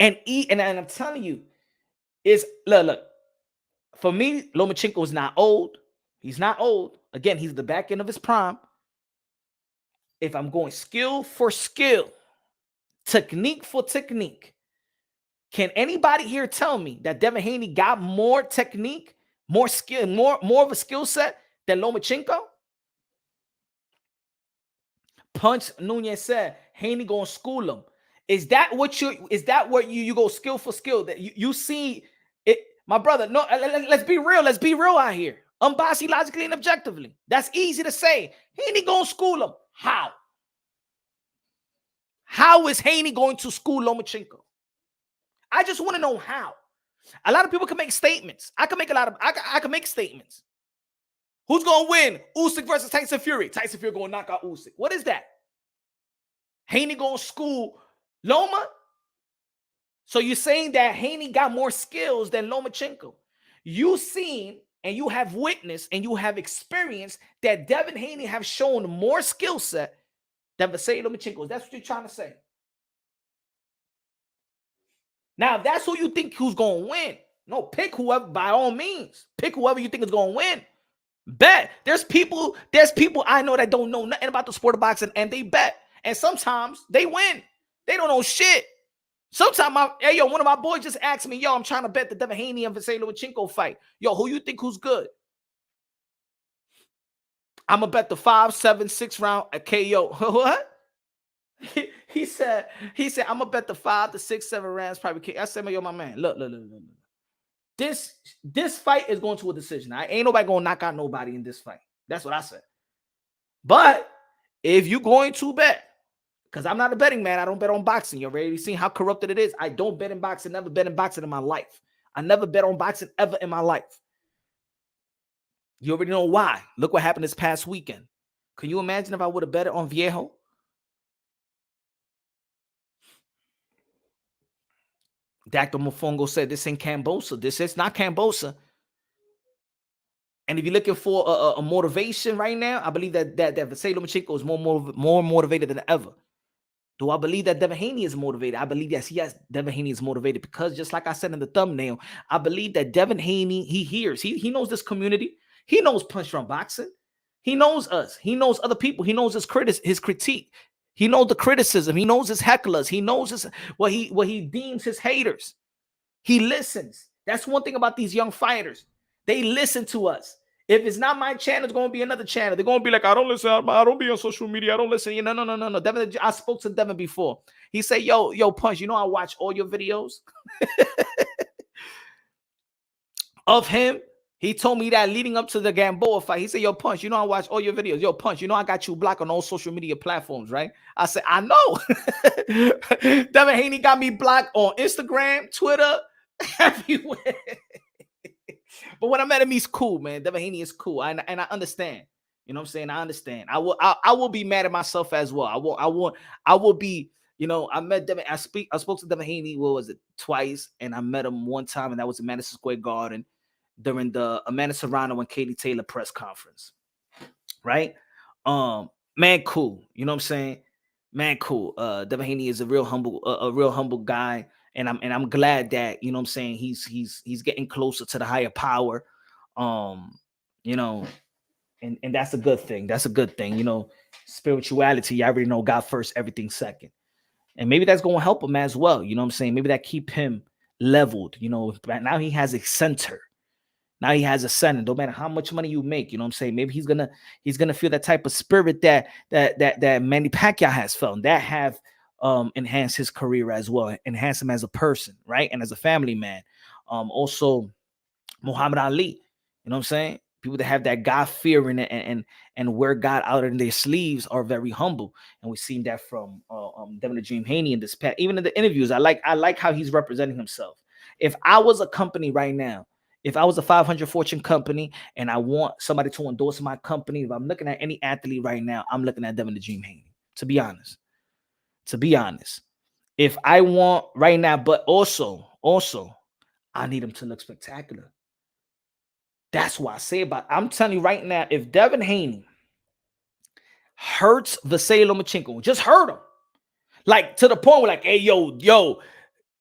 I'm telling you, look. For me, Lomachenko is not old. He's not old. Again, he's the back end of his prime. If I'm going skill for skill, technique for technique, can anybody here tell me that Devin Haney got more technique, more skill, more of a skill set than Lomachenko? Punch Nunez said Haney gonna school him. Is that what you go skill for skill? That you see it, my brother? No, let's be real. Let's be real out here. Unbiased, logically, and objectively. That's easy to say. Haney gonna school him. How? How is Haney going to school Lomachenko? I just want to know how. A lot of people can make statements. I can make statements. Who's gonna win? Usyk versus Tyson Fury. Tyson Fury gonna knock out Usyk. What is that? Haney gonna school Loma? So you're saying that Haney got more skills than Lomachenko? You've seen and you have witnessed and you have experienced that Devin Haney have shown more skill set than Vasily Lomachenko. That's what you're trying to say. Now, if that's who you think who's going to win, no, pick whoever, by all means. Pick whoever you think is going to win. Bet. There's people I know that don't know nothing about the sport of boxing, and they bet. And sometimes they win. They don't know shit. Sometimes, one of my boys just asked me, I'm trying to bet the Devin Haney and Vasily Lomachenko fight. Who you think who's good? I'm going to bet the 5, 7, 6 round a KO. What? He said, I'm going to bet the 5 to 6, 7 rounds probably KO. I said, my man, look. This fight is going to a decision. Ain't nobody going to knock out nobody in this fight. That's what I said. But if you're going to bet, because I'm not a betting man, I don't bet on boxing. You already seen how corrupted it is. I don't bet in boxing, never bet in boxing in my life. I never bet on boxing ever in my life. You already know why. Look what happened this past weekend. Can you imagine if I would have bet on Viejo? Dr. Mofongo said this ain't Kambosos. This is not Kambosos. And if you're looking for a motivation right now, I believe that Vasily Lomachenko is more motivated than ever. Do I believe that Devin Haney is motivated? I believe yes, Devin Haney is motivated because just like I said in the thumbnail, I believe that Devin Haney, he knows this community. He knows Punch Drunk Boxing. He knows us. He knows other people. He knows his critique. He knows the criticism. He knows his hecklers. He knows what he deems his haters. He listens. That's one thing about these young fighters. They listen to us. If it's not my channel, it's gonna be another channel. They're gonna be like, I don't listen. I don't be on social media. I don't listen. No. Devin, I spoke to Devin before. He said, yo, Punch. I watch all your videos of him. He told me that leading up to the Gamboa fight. He said, yo, Punch. I watch all your videos. Yo, Punch. I got you blocked on all social media platforms, right? I said, I know. Devin Haney got me blocked on Instagram, Twitter, everywhere. But when I met him, he's cool, man. Devin Haney is cool, and I understand. You know what I'm saying? I understand. I will be mad at myself as well. I will be. I met Devin. I spoke to Devin Haney. What was it? Twice, and I met him one time, and that was in Madison Square Garden during the Amanda Serrano and Katie Taylor press conference. Right? Man, cool. You know what I'm saying? Man, cool. Devin Haney is a real humble guy. And I'm glad that, you know what I'm saying, he's getting closer to the higher power. And that's a good thing. That's a good thing. Spirituality, I already know God first, everything second. And maybe that's going to help him as well. You know what I'm saying? Maybe that keep him leveled. Now he has a center. Now he has a center. No matter how much money you make, you know what I'm saying? Maybe he's gonna feel that type of spirit that Manny Pacquiao has felt. That have enhanced his career as well, enhance him as a person, right? And as a family man. Also Muhammad Ali, you know what I'm saying? People that have that God fear and wear God out in their sleeves are very humble. And we've seen that from Devin the Dream Haney in this past, even in the interviews. I like how he's representing himself. If I was a company right now, if I was a 500 Fortune company and I want somebody to endorse my company, if I'm looking at any athlete right now, I'm looking at Devin the Dream Haney, to be honest. If I want right now, but also, I need him to look spectacular. That's why I say I'm telling you right now, if Devin Haney hurts Vergil Lomachenko, just hurt him, like to the point where like, hey, yo,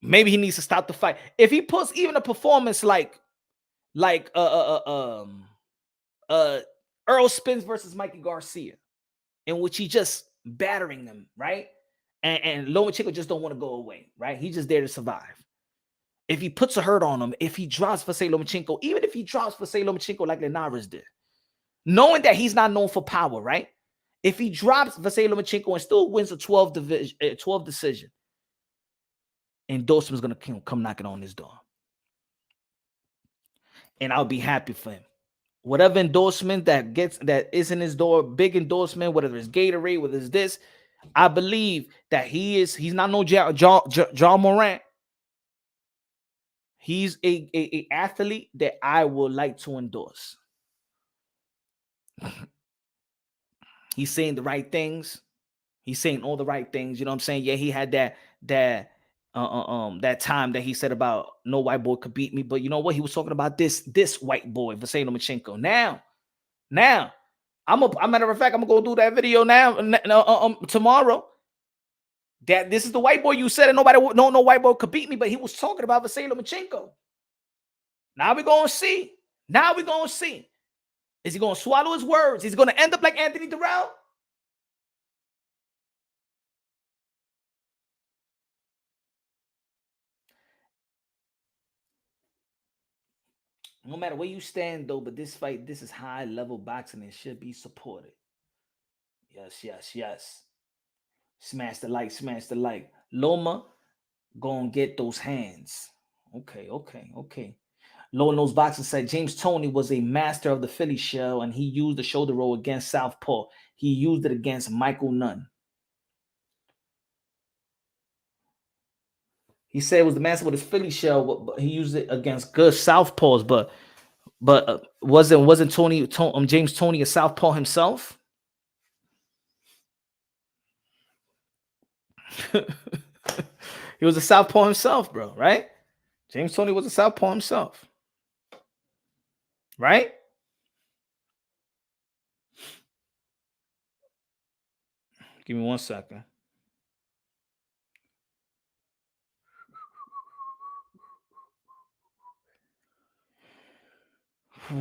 maybe he needs to stop the fight. If he puts even a performance like Earl Spence versus Mikey Garcia, in which he just battering them, right? And Lomachenko just don't want to go away, right? He's just there to survive. If he puts a hurt on him, if he drops Vergil Lomachenko, even if he drops Vergil Lomachenko like Linares did, knowing that he's not known for power, right? If he drops Vergil Lomachenko and still wins a 12 decision, endorsement's going to come knocking on his door. And I'll be happy for him. Whatever endorsement that is in his door, big endorsement, whether it's Gatorade, whether it's this, I believe that he's not no John Morant. He's a athlete that I would like to endorse. He's saying the right things. He's saying all the right things. You know what I'm saying? Yeah, he had that time that he said about no white boy could beat me. But you know what? He was talking about this white boy, Vergil Lomachenko. Now, a matter of fact, I'm gonna go do that video now, tomorrow. That this is the white boy you said, and no white boy could beat me, but he was talking about Vergil Lomachenko. Now we're gonna see. Is he gonna swallow his words? He's gonna end up like Anthony Durrell? No matter where you stand, though, but this fight, this is high-level boxing and should be supported. Yes. Smash the like. Loma, gonna get those hands. Okay. Low Nose Boxing said James Toney was a master of the Philly shell, and he used the shoulder roll against Southpaw. He used it against Michael Nunn. He said it was the master with his Philly shell, but he used it against good Southpaws. But wasn't James Toney a Southpaw himself? He was a Southpaw himself, bro, right? James Toney was a Southpaw himself, right? Give me 1 second. Oh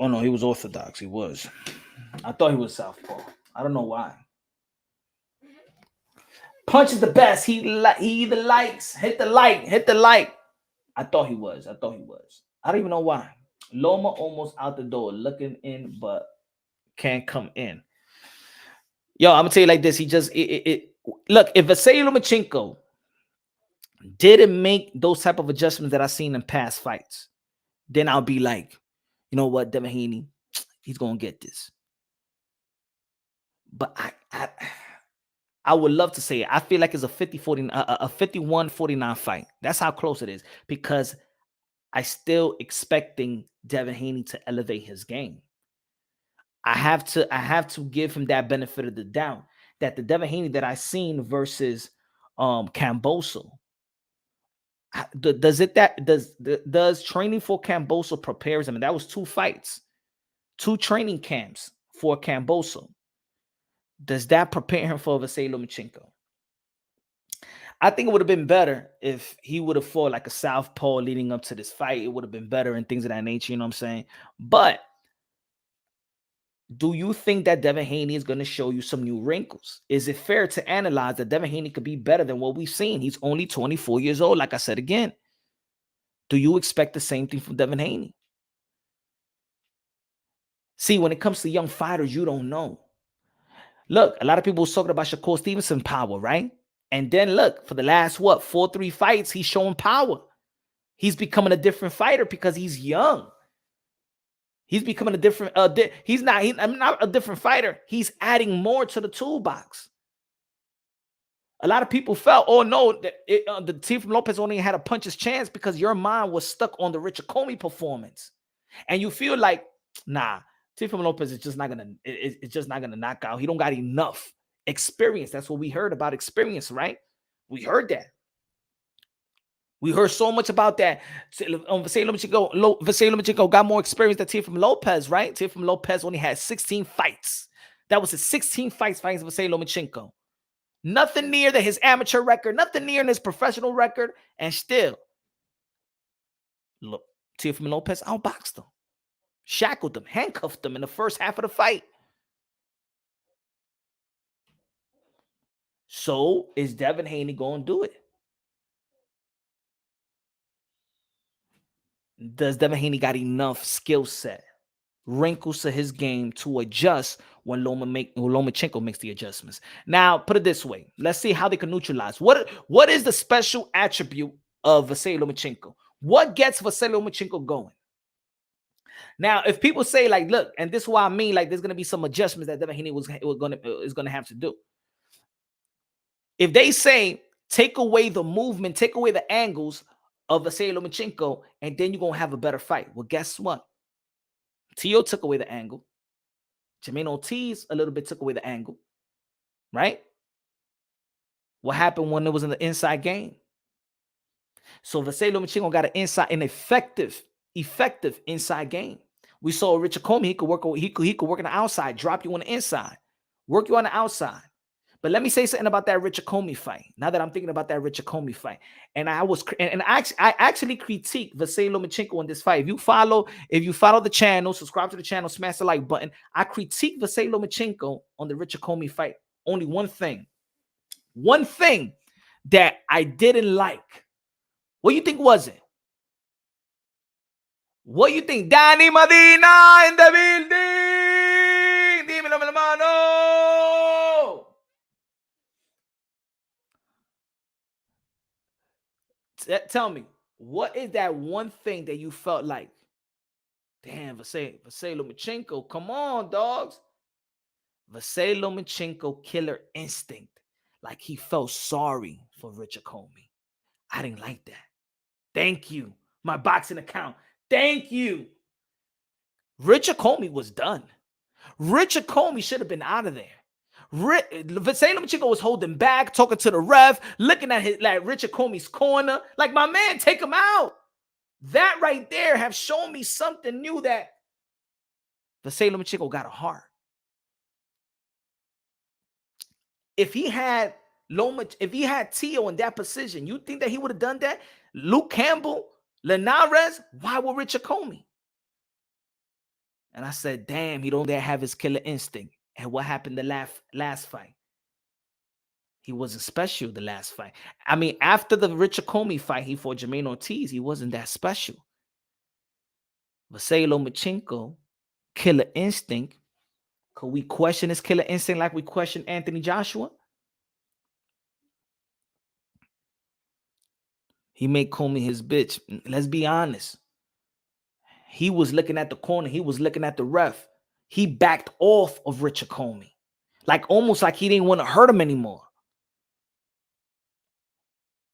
no, he was Orthodox. He was. I thought he was Southpaw. I don't know why. Punch is the best. He either likes, hit the like. I thought he was. I don't even know why. Loma almost out the door, looking in, but can't come in. Yo, I'm gonna tell you like this. He just look, if Vasily Lomachenko didn't make those type of adjustments that I've seen in past fights, then I'll be like, you know what, Devin Haney, he's gonna get this. But I would love to say it. I feel like it's a 50-40, a 51-49 fight. That's how close it is, because I still expecting Devin Haney to elevate his game. I have to give him that benefit of the doubt that the Devin Haney that I seen versus Camboso. Does training for Camboso prepares him? And that was 2 fights, 2 training camps for Camboso. Does that prepare him for Vasily Lomachenko? I think it would have been better if he would have fought like a southpaw leading up to this fight. It would have been better and things of that nature, you know what I'm saying? But do you think that Devin Haney is going to show you some new wrinkles? Is it fair to analyze that Devin Haney could be better than what we've seen? He's only 24 years old, like I said again. Do you expect the same thing from Devin Haney? See, when it comes to young fighters, you don't know. Look, a lot of people were talking about Shakur Stevenson power, right? And then look, for the last, 4-3 fights, he's showing power. He's becoming a different fighter because he's young. He's becoming a different, I'm not a different fighter. He's adding more to the toolbox. A lot of people felt, oh no, the team from Lopez only had a puncher's chance because your mind was stuck on the Richard Comey performance. And you feel like, nah, Team Lopez is just not gonna knock out. He don't got enough experience. That's what we heard about experience, right? We heard that. We heard so much about that. Vasily Lomachenko got more experience than Team Lopez, right? Team Lopez only had 16 fights. That was his 16 fights fighting Vasily Lomachenko. Nothing near his amateur record, nothing near his professional record, and still, look, Team Lopez outboxed him. Shackled them, handcuffed them in the first half of the fight. So is Devin Haney going to do it? Does Devin Haney got enough skill set, wrinkles to his game to adjust when Lomachenko makes the adjustments? Now, put it this way. Let's see how they can neutralize. What is the special attribute of Vasily Lomachenko? What gets Vasily Lomachenko going? Now, if people say like, look, and this is why I mean, like, there's going to be some adjustments that Devin Haney is going to have to do. If they say, take away the movement, take away the angles of Vasily Lomachenko, and then you're going to have a better fight. Well, guess what? Tio took away the angle. Jermaine Ortiz a little bit took away the angle, right? What happened when it was in the inside game? So Vasily Lomachenko got an effective inside game. We saw Richard Comey, he could work on the outside, drop you on the inside, work you on the outside. But let me say something about that Richard Comey fight. Now that I'm thinking about that Richard Comey fight, and I actually critique Vasily Lomachenko in this fight. If you follow the channel, subscribe to the channel, smash the like button. I critique Vasily Lomachenko on the Richard Comey fight. Only one thing that I didn't like. What do you think was it? What do you think? Danny Medina in the building. Dímelo, mi hermano. Tell me, what is that one thing that you felt like, damn, Vasily Lomachenko, come on, dogs. Vasily Lomachenko killer instinct. Like he felt sorry for Richard Comey. I didn't like that. Thank you. My boxing account. Thank you. Richard Comey was done. Richard Comey should have been out of there. Vasily Lomachenko was holding back, talking to the ref, looking at Richard Comey's corner. Like, my man, take him out. That right there have shown me something new, that Vasily Lomachenko got a heart. If he had Tio in that position, you think that he would have done that? Luke Campbell, Linares, why would Richard Comey? And I said, damn, he don't dare have his killer instinct. And what happened the last fight? He wasn't special the last fight. I mean, after the Richard Comey fight, he fought Jermaine Ortiz. He wasn't that special. Vasily Lomachenko, killer instinct. Could we question his killer instinct like we question Anthony Joshua? He made Comey his bitch. Let's be honest. He was looking at the corner. He was looking at the ref. He backed off of Richard Comey. Like almost like he didn't want to hurt him anymore.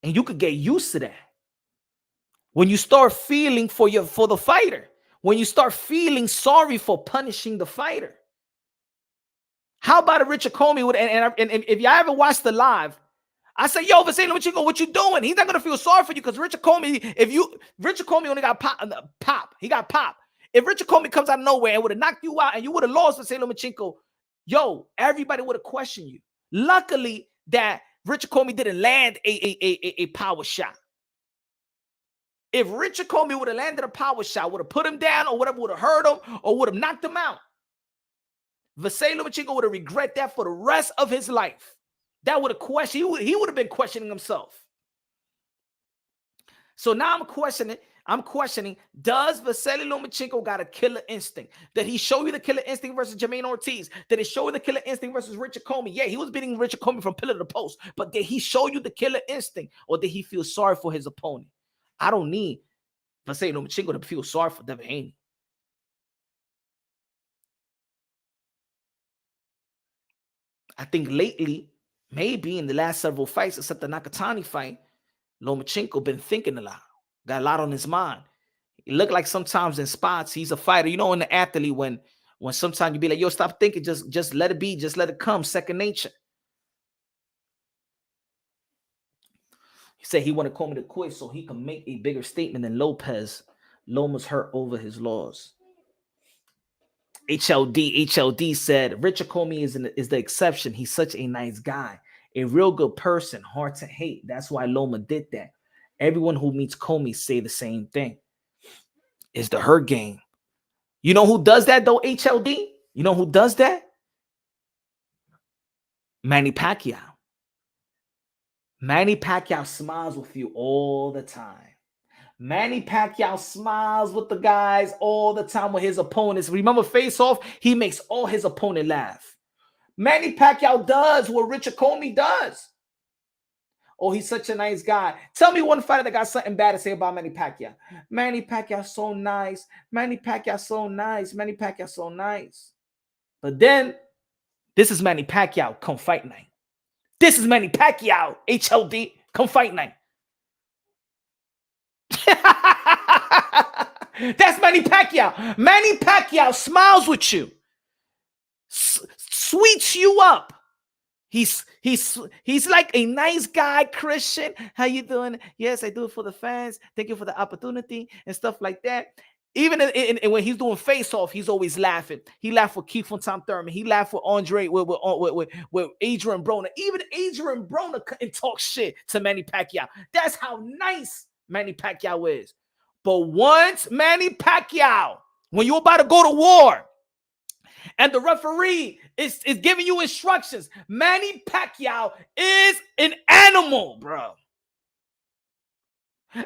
And you could get used to that. When you start feeling for the fighter. When you start feeling sorry for punishing the fighter. How about a Richard Comey would and if y'all ever watched the live, I say, yo, Vasily Lomachenko, what you doing? He's not gonna feel sorry for you because Richard Comey, Richard Comey only got pop. He got pop. If Richard Comey comes out of nowhere and would have knocked you out and you would have lost Vasily Lomachenko, yo, everybody would have questioned you. Luckily, that Richard Comey didn't land a power shot. If Richard Comey would have landed a power shot, would have put him down or whatever, would have hurt him or would have knocked him out, Vasily Lomachenko would have regret that for the rest of his life. That would have questioned. He would have been questioning himself. So now I'm questioning, does Vasily Lomachenko got a killer instinct? Did he show you the killer instinct versus Jermaine Ortiz? Did he show you the killer instinct versus Richard Comey? Yeah, he was beating Richard Comey from pillar to post. But did he show you the killer instinct? Or did he feel sorry for his opponent? I don't need Vasily Lomachenko to feel sorry for Devin Haney. I think lately, maybe in the last several fights, except the Nakatani fight, Lomachenko been thinking a lot. Got a lot on his mind. It looked like sometimes in spots, he's a fighter. You know, in the athlete, when sometimes you be like, yo, stop thinking, just let it be, just let it come, second nature. He said he wanted Comey to quit so he can make a bigger statement than Lopez. Loma's hurt over his laws. HLD said, Richard Comey is the exception. He's such a nice guy. A real good person, hard to hate. That's why Loma did that. Everyone who meets Comey say the same thing. It's the hurt game. You know who does that though, HLD? You know who does that? Manny Pacquiao. Manny Pacquiao smiles with you all the time. Manny Pacquiao smiles with the guys all the time with his opponents. Remember Face Off? He makes all his opponent laugh. Manny Pacquiao does what Richard Comey does. Oh, he's such a nice guy. Tell me one fighter that got something bad to say about Manny Pacquiao. Manny Pacquiao so nice. Manny Pacquiao so nice. Manny Pacquiao so nice. But then, this is Manny Pacquiao. Come fight night. This is Manny Pacquiao. HLD. Come fight night. That's Manny Pacquiao. Manny Pacquiao smiles with you. Sweets you up. He's like a nice guy, Christian. How you doing? Yes, I do it for the fans. Thank you for the opportunity and stuff like that. Even when he's doing Face Off, he's always laughing. He laughed with Keith Fontaine Thurman. He laughed with Andre, with Adrian Broner. Even Adrian Broner couldn't talk shit to Manny Pacquiao. That's how nice Manny Pacquiao is. But once Manny Pacquiao, when you're about to go to war, and the referee is giving you instructions, Manny Pacquiao is an animal, bro.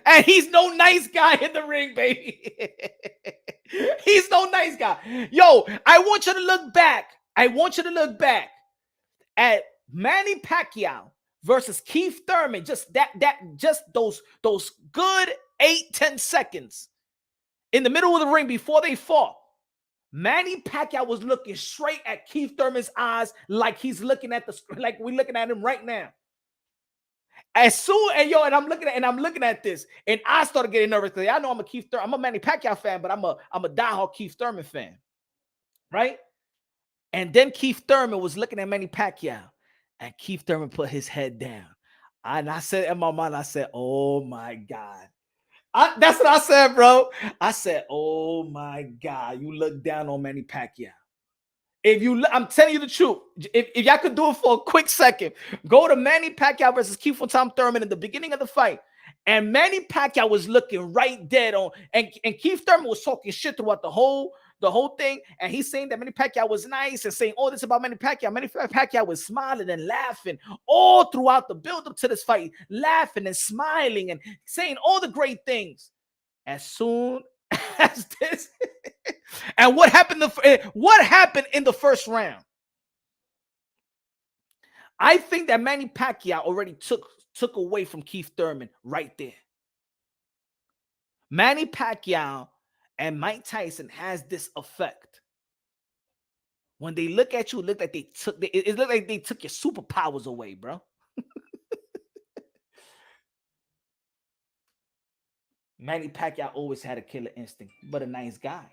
And he's no nice guy in the ring, baby. He's no nice guy. Yo, I want you to look back. I want you to look back at Manny Pacquiao versus Keith Thurman. Just those good 8-10 seconds in the middle of the ring before they fought. Manny Pacquiao was looking straight at Keith Thurman's eyes like he's looking at like we're looking at him right now. As soon and I'm looking at this, and I started getting nervous because I know I'm a Manny Pacquiao fan, but I'm a diehard Keith Thurman fan, right? And then Keith Thurman was looking at Manny Pacquiao, and Keith Thurman put his head down, and I said in my mind, I said, "Oh my God." That's what I said, bro. I said, oh my God, you look down on Manny Pacquiao. I'm telling you the truth. If y'all could do it for a quick second, go to Manny Pacquiao versus Keith Fontaine Thurman in the beginning of the fight. And Manny Pacquiao was looking right dead on, and Keith Thurman was talking shit throughout the whole thing. And he's saying that Manny Pacquiao was nice and saying all this about Manny Pacquiao. Manny Pacquiao was smiling and laughing all throughout the build-up to this fight, laughing and smiling and saying all the great things. As soon has this. And what happened in the first round? I think that Manny Pacquiao already took away from Keith Thurman right there. Manny Pacquiao and Mike Tyson has this effect. When they look at you, it looked like they took your superpowers away, bro. Manny Pacquiao always had a killer instinct, but a nice guy.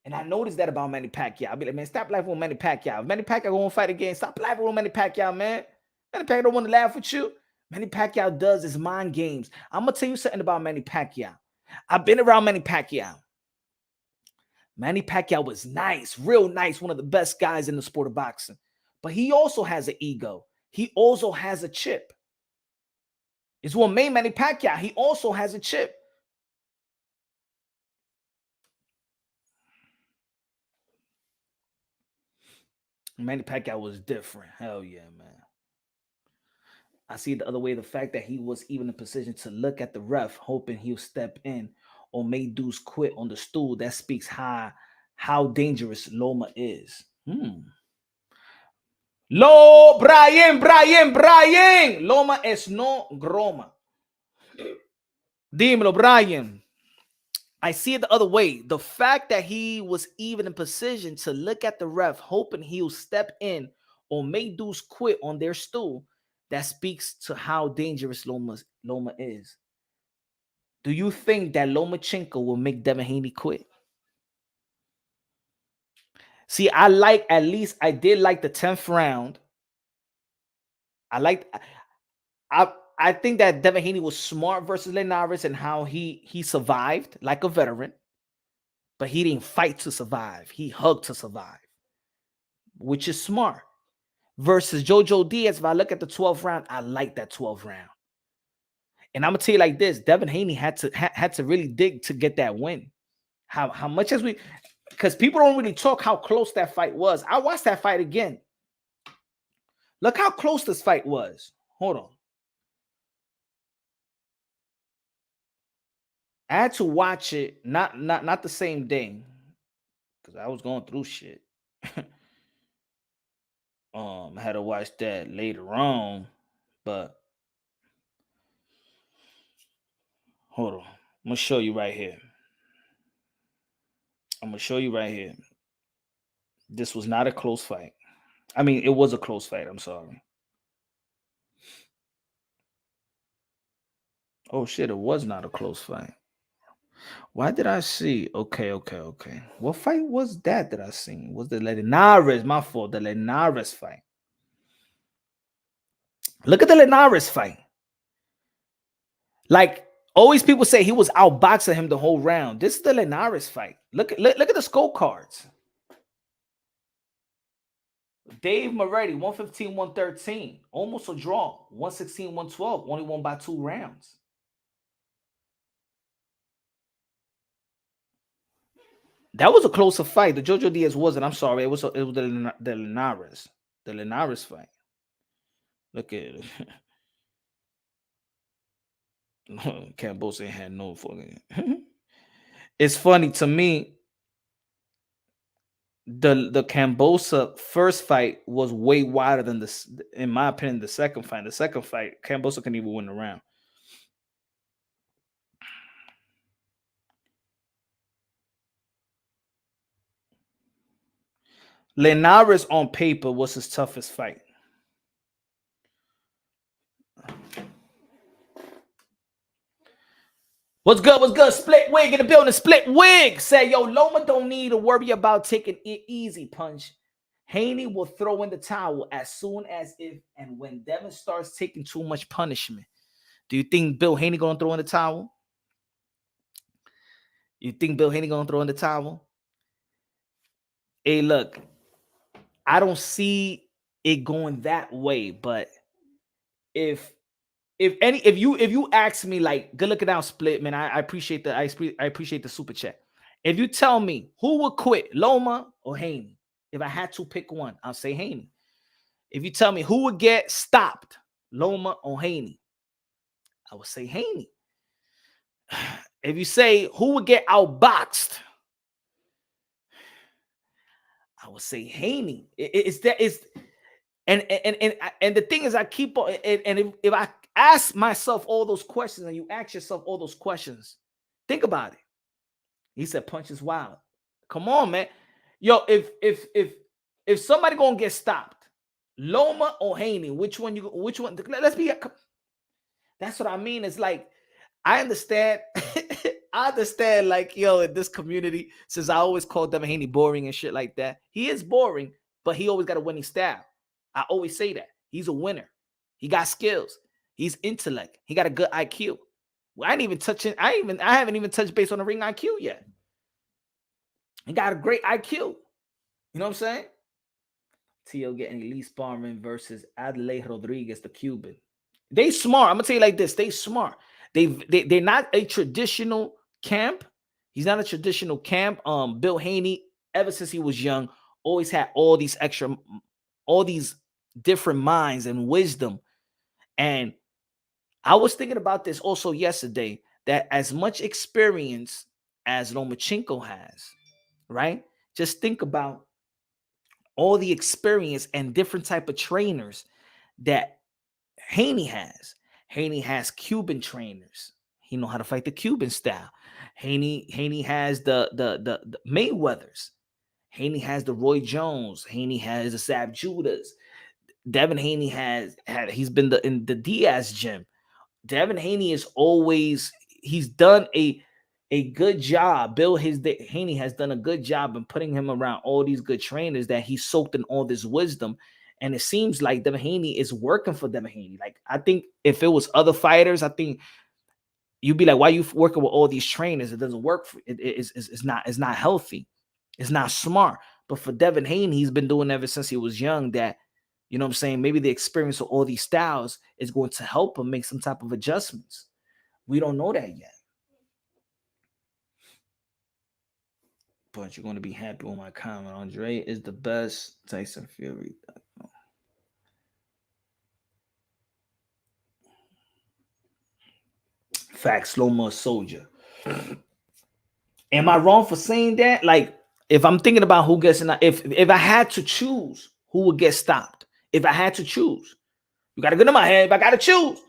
And I noticed that about Manny Pacquiao. I'll be like, man, stop laughing with Manny Pacquiao. If Manny Pacquiao going to fight again, stop laughing with Manny Pacquiao, man. Manny Pacquiao don't want to laugh with you. Manny Pacquiao does his mind games. I'm going to tell you something about Manny Pacquiao. I've been around Manny Pacquiao. Manny Pacquiao was nice, real nice, one of the best guys in the sport of boxing. But he also has an ego. He also has a chip. It's what made Manny Pacquiao. He also has a chip. Manny Pacquiao was different. Hell yeah, man. I see the other way, the fact that he was even in position to look at the ref, hoping he'll step in or make dudes quit on the stool. That speaks how dangerous Loma is. Brian. Loma es no groma. Dímelo, Brian. I see it the other way. The fact that he was even in position to look at the ref, hoping he'll step in or make dudes quit on their stool, that speaks to how dangerous Loma is. Do you think that Lomachenko will make Devin Haney quit? See, I did like the 10th round. I think that Devin Haney was smart versus Linares and how he survived like a veteran, but he didn't fight to survive. He hugged to survive, which is smart. Versus Jojo Diaz, if I look at the 12th round, I like that 12th round. And I'm gonna tell you like this: Devin Haney had to really dig to get that win. How much as we, because people don't really talk how close that fight was. I watched that fight again. Look how close this fight was. Hold on. I had to watch it, not the same day, because I was going through shit. I had to watch that later on, but hold on. I'm gonna show you right here. This was not a close fight. I mean, it was a close fight. I'm sorry. Oh shit, it was not a close fight. Why did I see? Okay. What fight was that I seen? Was the Linares? My fault. The Linares fight. Look at the Linares fight. Like always, people say he was outboxing him the whole round. This is the Linares fight. Look at the scorecards. Dave Moretti, 115, 113. Almost a draw. 116, 112. Only won by 2 rounds. That was a closer fight. The Jojo Diaz wasn't. I'm sorry. It was the Linares. The Linares fight. Look at it. Campos ain't had no fucking. It's funny to me. The Cambosa first fight was way wider than this, in my opinion. The second fight, Cambosa couldn't even win the round. Linares on paper was his toughest fight. What's good? Split wig in the building. Split wig. Say, yo, Loma don't need to worry about taking it easy punch. Haney will throw in the towel as soon as if and when Devin starts taking too much punishment. Do you think Bill Haney gonna throw in the towel? You think Bill Haney gonna throw in the towel? Hey, look, I don't see it going that way, but if you ask me, like, good looking out, Split, man, I appreciate the super chat. If you tell me who would quit, Loma or Haney, if I had to pick one, I'll say Haney. If you tell me who would get stopped, Loma or Haney, I would say Haney. if you say who would get outboxed, I would say Haney. It's that is and the thing is, I keep on and if I ask myself all those questions and you ask yourself all those questions, think about it. He said punch is wild. Come on, man. Yo, if somebody gonna get stopped, Loma or Haney, which one? Let's be. That's what I mean. It's like I understand. I understand, like, yo, in this community, since I always called Devin Haney boring and shit like that. He is boring, but he always got a winning style. I always say that. He's a winner. He got skills. He's intellect. He got a good IQ. Well, I haven't even touched base on the ring IQ yet. He got a great IQ. You know what I'm saying? T.O. getting elite sparring versus Adelaide Rodriguez, the Cuban. They smart. I'm gonna tell you like this. They smart. They're not a traditional camp. He's not a traditional camp. Bill Haney, ever since he was young, always had all these different minds and wisdom. And I was thinking about this also yesterday, that as much experience as Lomachenko has, right? Just think about all the experience and different type of trainers that Haney has. Haney has Cuban trainers. He know how to fight the Cuban style. Haney has the Mayweathers. Haney has the Roy Jones. Haney has the Sab Judas. Devin Haney he's been in the Diaz gym. Devin Haney he's done a good job. Haney has done a good job in putting him around all these good trainers that he soaked in all this wisdom. And it seems like Devin Haney is working for Devin Haney. Like, I think if it was other fighters, I think you'd be like, why are you working with all these trainers? It doesn't work for it's not healthy. It's not smart. But for Devin Haney, he's been doing ever since he was young that, you know what I'm saying, maybe the experience of all these styles is going to help him make some type of adjustments. We don't know that yet. But you're going to be happy with my comment. Andre is the best. Tyson Fury. Facts, Loma soldier. Am I wrong for saying that? Like, if I'm thinking about who gets in, if I had to choose who would get stopped, if I had to choose, you got to get in my head. If I got to choose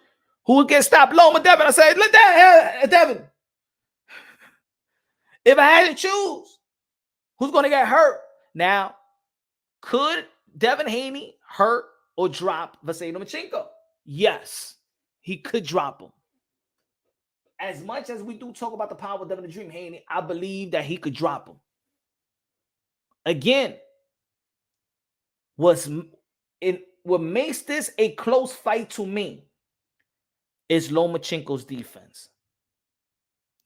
who would get stopped, Loma, Devin, I say, let that Devin. If I had to choose who's going to get hurt, now, could Devin Haney hurt or drop Vasily Lomachenko? Yes, he could drop him. As much as we do talk about the power of Devin the Dream Haney, I believe that he could drop him. Again, what makes this a close fight to me is Lomachenko's defense.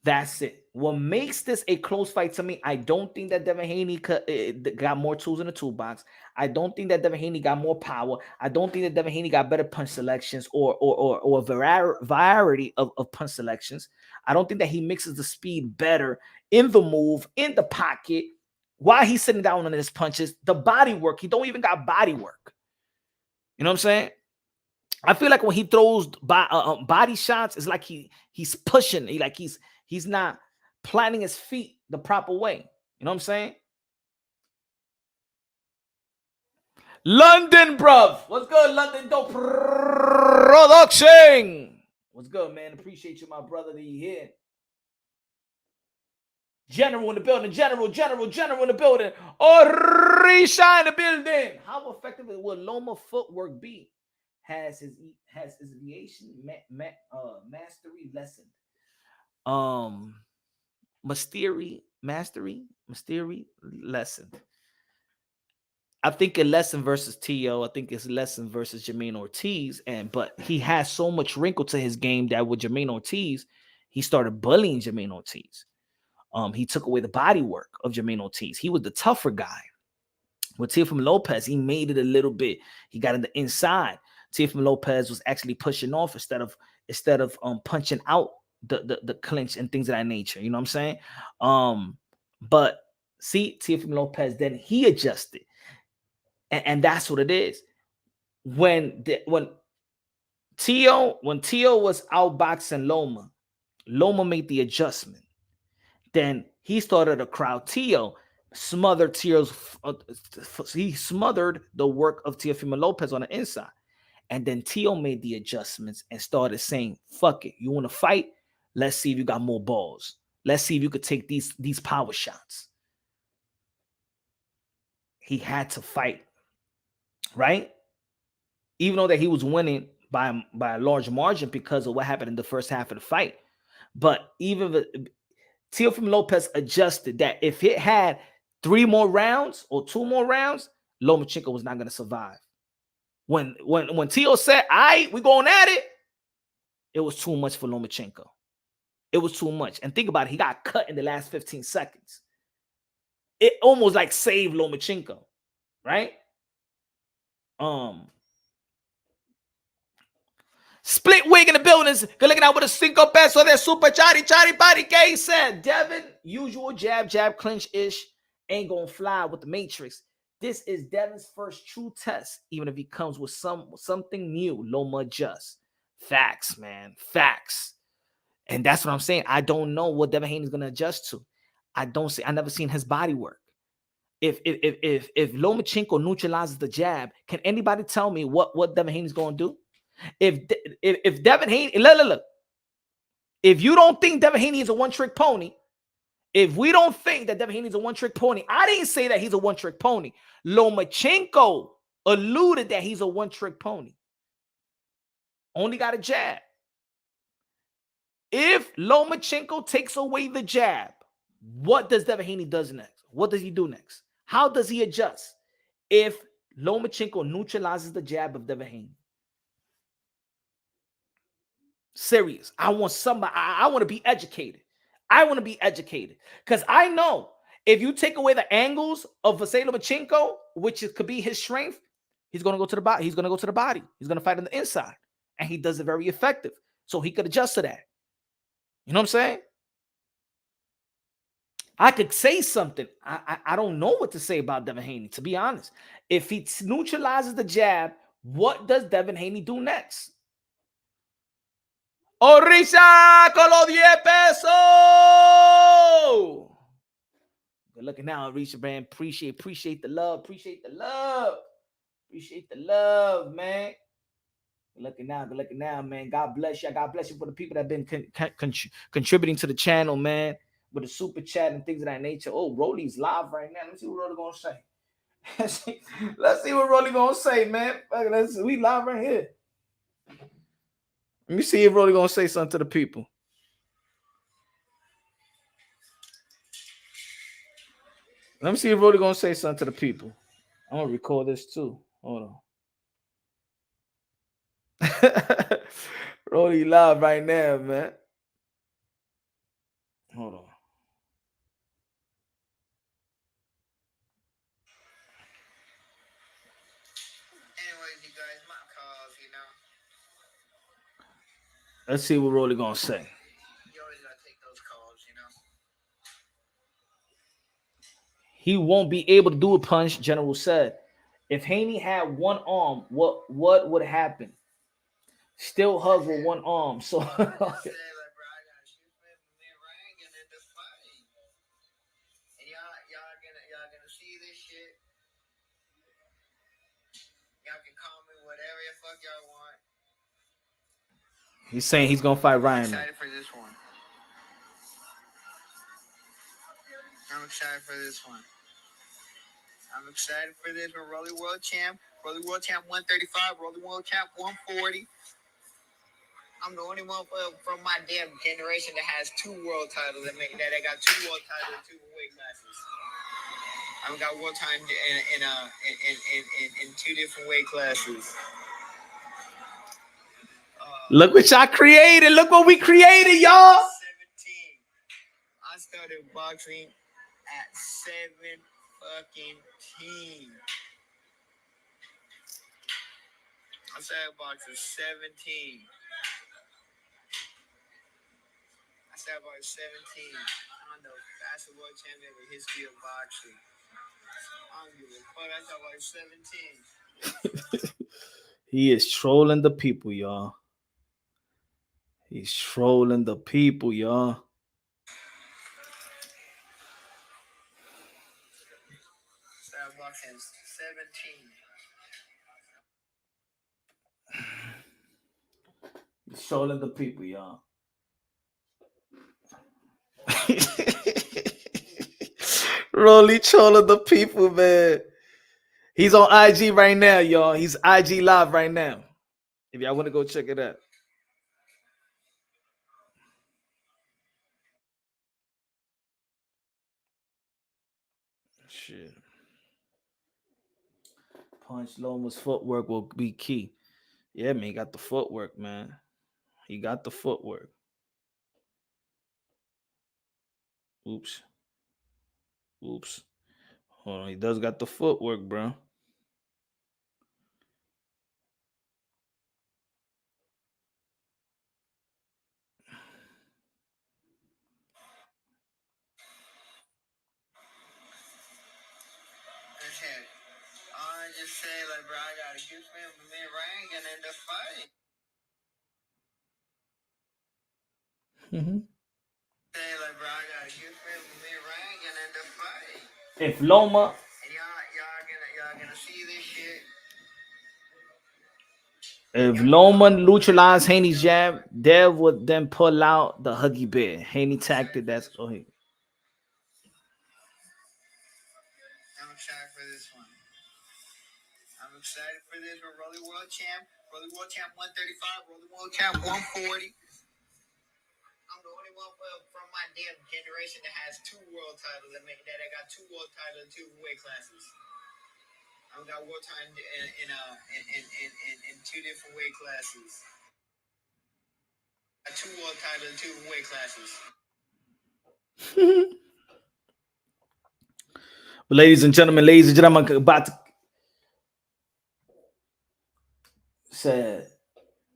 That's it. What makes this a close fight to me, I don't think that Devin Haney got more tools in the toolbox. I don't think that Devin Haney got more power. I don't think that Devin Haney got better punch selections or a variety of punch selections. I don't think that he mixes the speed better in the move, in the pocket, while he's sitting down on his punches. The body work, he don't even got body work. You know what I'm saying? I feel like when he throws body shots, it's like he's pushing. He's not planting his feet the proper way. You know what I'm saying? London, bruv. What's good, London Dope Production? What's good, man? Appreciate you, my brother, that you here. General in the building. General in the building. Orisha in the building. How effective will Loma footwork be? Has his aviation mastery lessened? Mastery lessened. I think a lesson versus T.O. I think it's lesson versus Jermaine Ortiz. But he has so much wrinkle to his game that with Jermaine Ortiz, he started bullying Jermaine Ortiz. He took away the body work of Jermaine Ortiz. He was the tougher guy. With Teofimo Lopez, he made it a little bit. He got in the inside. Teofimo Lopez was actually pushing off instead of punching out the clinch and things of that nature. You know what I'm saying? But see, Teofimo Lopez, then he adjusted. And that's what it is. When T.O. was outboxing Loma, Loma made the adjustment. Then he started a crowd. Tio smothered he smothered the work of Teofimo Lopez on the inside. And then Tio made the adjustments and started saying, fuck it. You want to fight? Let's see if you got more balls. Let's see if you could take these power shots. He had to fight, right? Even though that he was winning by a large margin because of what happened in the first half of the fight. But even Teofimo Lopez adjusted that if it had 3 more rounds or 2 more rounds, Lomachenko was not going to survive. When Tio said, all right, we're going at it, it was too much for Lomachenko. It was too much. And think about it, he got cut in the last 15 seconds. It almost like saved Lomachenko, right? Split wig in the buildings. Good looking out with a cinco peso there. Super chari body K said. Devin, usual jab, clinch-ish. Ain't gonna fly with the Matrix. This is Devin's first true test, even if he comes with something new. Loma adjusts. Facts, man. Facts. And that's what I'm saying. I don't know what Devin Haney is gonna adjust to. I never seen his body work. If Lomachenko neutralizes the jab, can anybody tell me what Devin Haney is gonna do? If Devin Haney, look, if you don't think Devin Haney is a one-trick pony, if we don't think that Devin Haney is a one-trick pony, I didn't say that he's a one-trick pony. Lomachenko alluded that he's a one-trick pony. Only got a jab. If Lomachenko takes away the jab, what does Devin Haney does next? What does he do next? How does he adjust if Lomachenko neutralizes the jab of Devin Haney? Serious. I want somebody. I want to be educated. I want to be educated because I know if you take away the angles of Vasily Lomachenko, which could be his strength, he's going to go to the body. He's going to go to the body. He's going to fight on the inside, and he does it very effective. So he could adjust to that. You know what I'm saying? I could say something. I don't know what to say about Devin Haney, to be honest. If he neutralizes the jab, what does Devin Haney do next? Ortiz con los 10 pesos. Good looking now, Ortiz, man. Appreciate the love. Appreciate the love, man. Good looking now, man. God bless you. God bless you for the people that have been contributing to the channel, man, with the super chat and things of that nature. Oh, Rolly's live right now. Let's see what Rolly gonna say. Let's see what Rolly gonna say, man. We live right here. Let me see if Rolly gonna say something to the people. Let me see if Rolly gonna say something to the people. I'm gonna record this too. Hold on. Rolly live right now, man. Hold on. Anyways, you guys, my calls, you know. Let's see what Rolly gonna say. You always gotta take those calls, you know. He won't be able to do a punch, General said. If Haney had one arm, what would happen? Still hug with one arm. So y'all gonna see this shit. Y'all can call me whatever the fuck y'all want. He's saying he's gonna fight Ryan. I'm excited for this one. I'm excited for this one. Rolly World Champ 135, Rolly World Champ 140. I'm the only one from my damn generation that has 2 world titles. That I got 2 world titles in 2 weight classes. I've got world title in 2 different weight classes. Look what y'all created. Look what we created, y'all. 17. I started boxing at 17. I started boxing 17. I'm the fastest world champion in the history of boxing. I don't give a fuck. I started 17. He is trolling the people, y'all. He's trolling the people, y'all. Starbucks has 17. He's trolling the people, y'all. Rolly trolling the people, man. He's on IG right now, y'all. He's IG live right now. If y'all want to go check it out. Shit. Punch Loma's footwork will be key. Yeah, man, he got the footwork, man. He got the footwork. Oops. Oops. Hold on. He does got the footwork, bro. I just say, like, bro, I got a good man, but man, Ryan gonna end up fighting. Say, like, bro, I got a good man, but man, Ryan gonna end up fighting. If Loma, and y'all gonna see this shit. if Loma neutralized Haney's jab, Dev would then pull out the Huggy Bear. Haney tactic. That's oh, he. I'm excited for this one. I'm excited for this one. Rolly World Champ 135, Rolly World Champ 140. I'm the only one from my damn generation that has two world titles. That I got two world titles in two weight classes. I've got world title in two different weight classes. A two world title in two weight classes. Ladies and gentlemen, about to say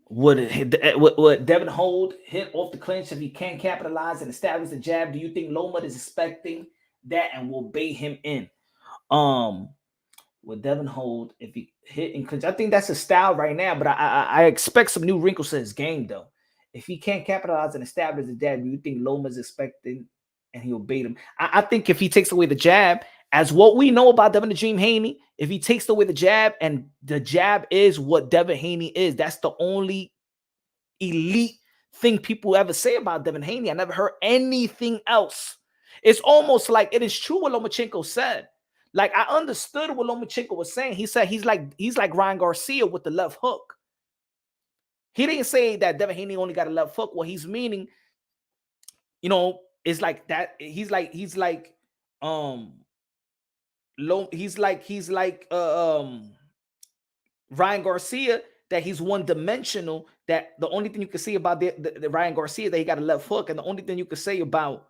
would Devin hold hit off the clinch if he can't capitalize and establish the jab? Do you think Loma is expecting that and will bait him in? Would Devin hold if he hit and clinch? I think that's a style right now, but I expect some new wrinkles to his game though. If he can't capitalize and establish the jab, do you think Loma's expecting and he'll bait him? I think if he takes away the jab, as what we know about Devin the Dream Haney, if he takes away the jab and the jab is what Devin Haney is, that's the only elite thing people ever say about Devin Haney. I never heard anything else. It's almost like it is true what Lomachenko said. Like I understood what Lomachenko was saying. He said he's like Ryan Garcia with the left hook. He didn't say that Devin Haney only got a left hook. What he's meaning, you know, is like that. He's like Ryan Garcia, that he's one-dimensional, that the only thing you can see about the Ryan Garcia that he got a left hook, and the only thing you can say about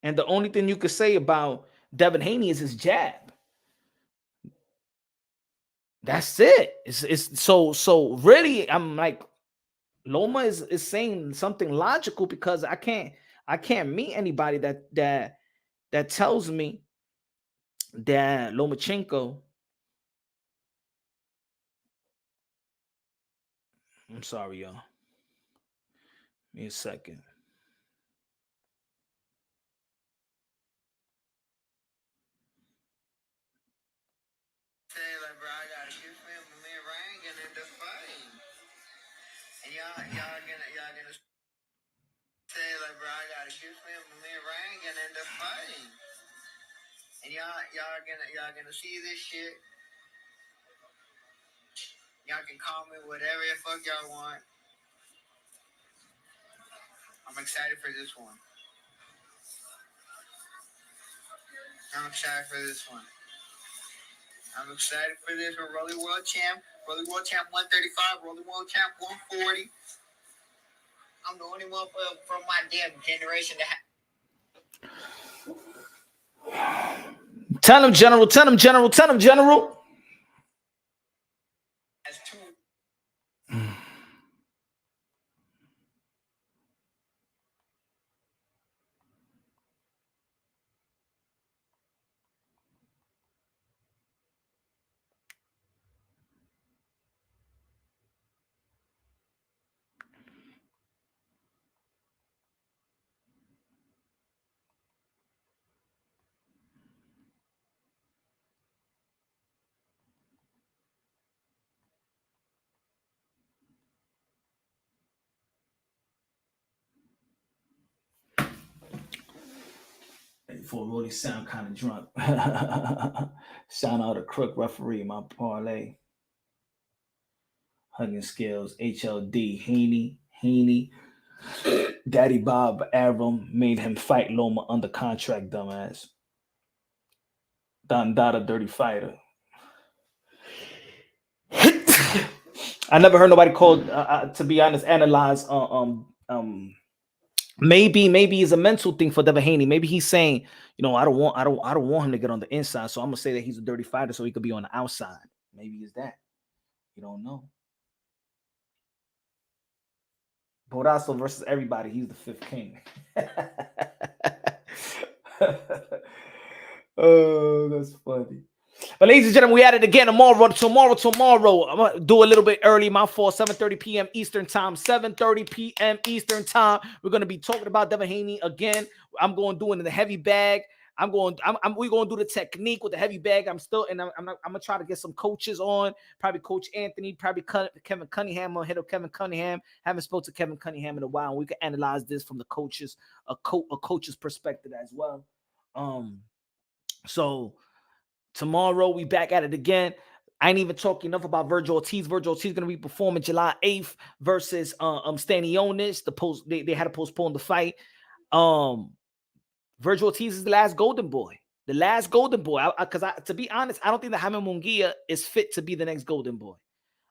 and the only thing you could say about Devin Haney is his jab. That's it. It's so really, I'm like, Loma is saying something logical, because I can't meet anybody that tells me that Lomachenko. I'm sorry, y'all. Give me a second. Say, like, bro, I got a good man, but man, Ryan gonna end up fighting. And y'all gonna say, like, bro, I got a good man, but man, Ryan gonna end up fighting. And y'all gonna see this shit. Y'all can comment whatever the fuck y'all want. I'm excited for this one. I'm excited for this one. I'm excited for this one. Rolly World Champ 135, Rolly World Champ 140. I'm the only one from my damn generation that Tell him, General. Tell him, General. Tell him, General. has two. before Rolly sound kind of drunk. Shout out to Crook referee, my parlay. Hugging Skills, HLD, Haney. Daddy Bob Aram made him fight Loma under contract, dumbass. Don Dada, dirty fighter. I never heard nobody called, to be honest, analyze. Maybe it's a mental thing for Devin Haney. Maybe he's saying, you know, I don't want him to get on the inside, so I'm gonna say that he's a dirty fighter, so he could be on the outside. Maybe it's that. You don't know. Borazo versus everybody. He's the fifth king. Oh, that's funny. But ladies and gentlemen, we at it again tomorrow. I'm gonna do a little bit early. My fault. 7:30 p.m. Eastern time. 7:30 p.m. Eastern time. We're gonna be talking about Devin Haney again. I'm going to do it in the heavy bag. We're going to do the technique with the heavy bag. I'm gonna try to get some coaches on. Probably Coach Anthony. Probably Kevin Cunningham. I'm gonna hit up Kevin Cunningham. Haven't spoken to Kevin Cunningham in a while. And we can analyze this from the coaches, a coach's perspective as well. So tomorrow we back at it again. I ain't even talking enough about Vergil Ortiz. Vergil Ortiz going to be performing July 8th versus Stanionis. They had to postpone the fight. Vergil Ortiz is the last golden boy. The last golden boy. Because to be honest, I don't think that Jaime Munguia is fit to be the next golden boy.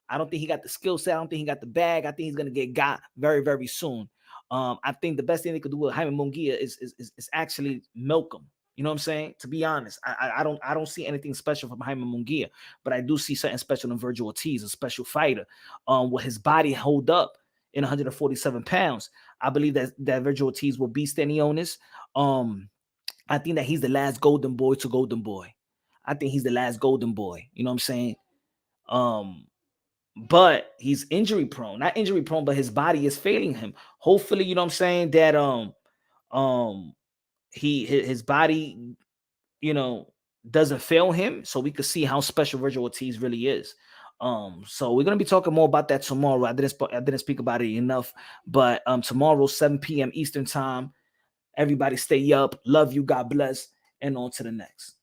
I don't think he got the skill set. I don't think he got the bag. I think he's going to get got very, very soon. I think the best thing they could do with Jaime Munguia is actually milk him. You know what I'm saying? To be honest, I don't see anything special from Jaime Munguia, but I do see something special in Vergil Ortiz, a special fighter. With his body hold up in 147 pounds, I believe that Vergil Ortiz will beat Stanionis. I think that he's the last golden boy to golden boy. I think he's the last golden boy. You know what I'm saying? But he's injury prone, not injury prone, but his body is failing him. Hopefully, you know what I'm saying, that his body, you know, doesn't fail him, so we could see how special Vergil Ortiz really is. So we're gonna be talking more about that tomorrow. I didn't speak about it enough, but tomorrow 7 p.m. Eastern time. Everybody stay up. Love you. God bless. And on to the next.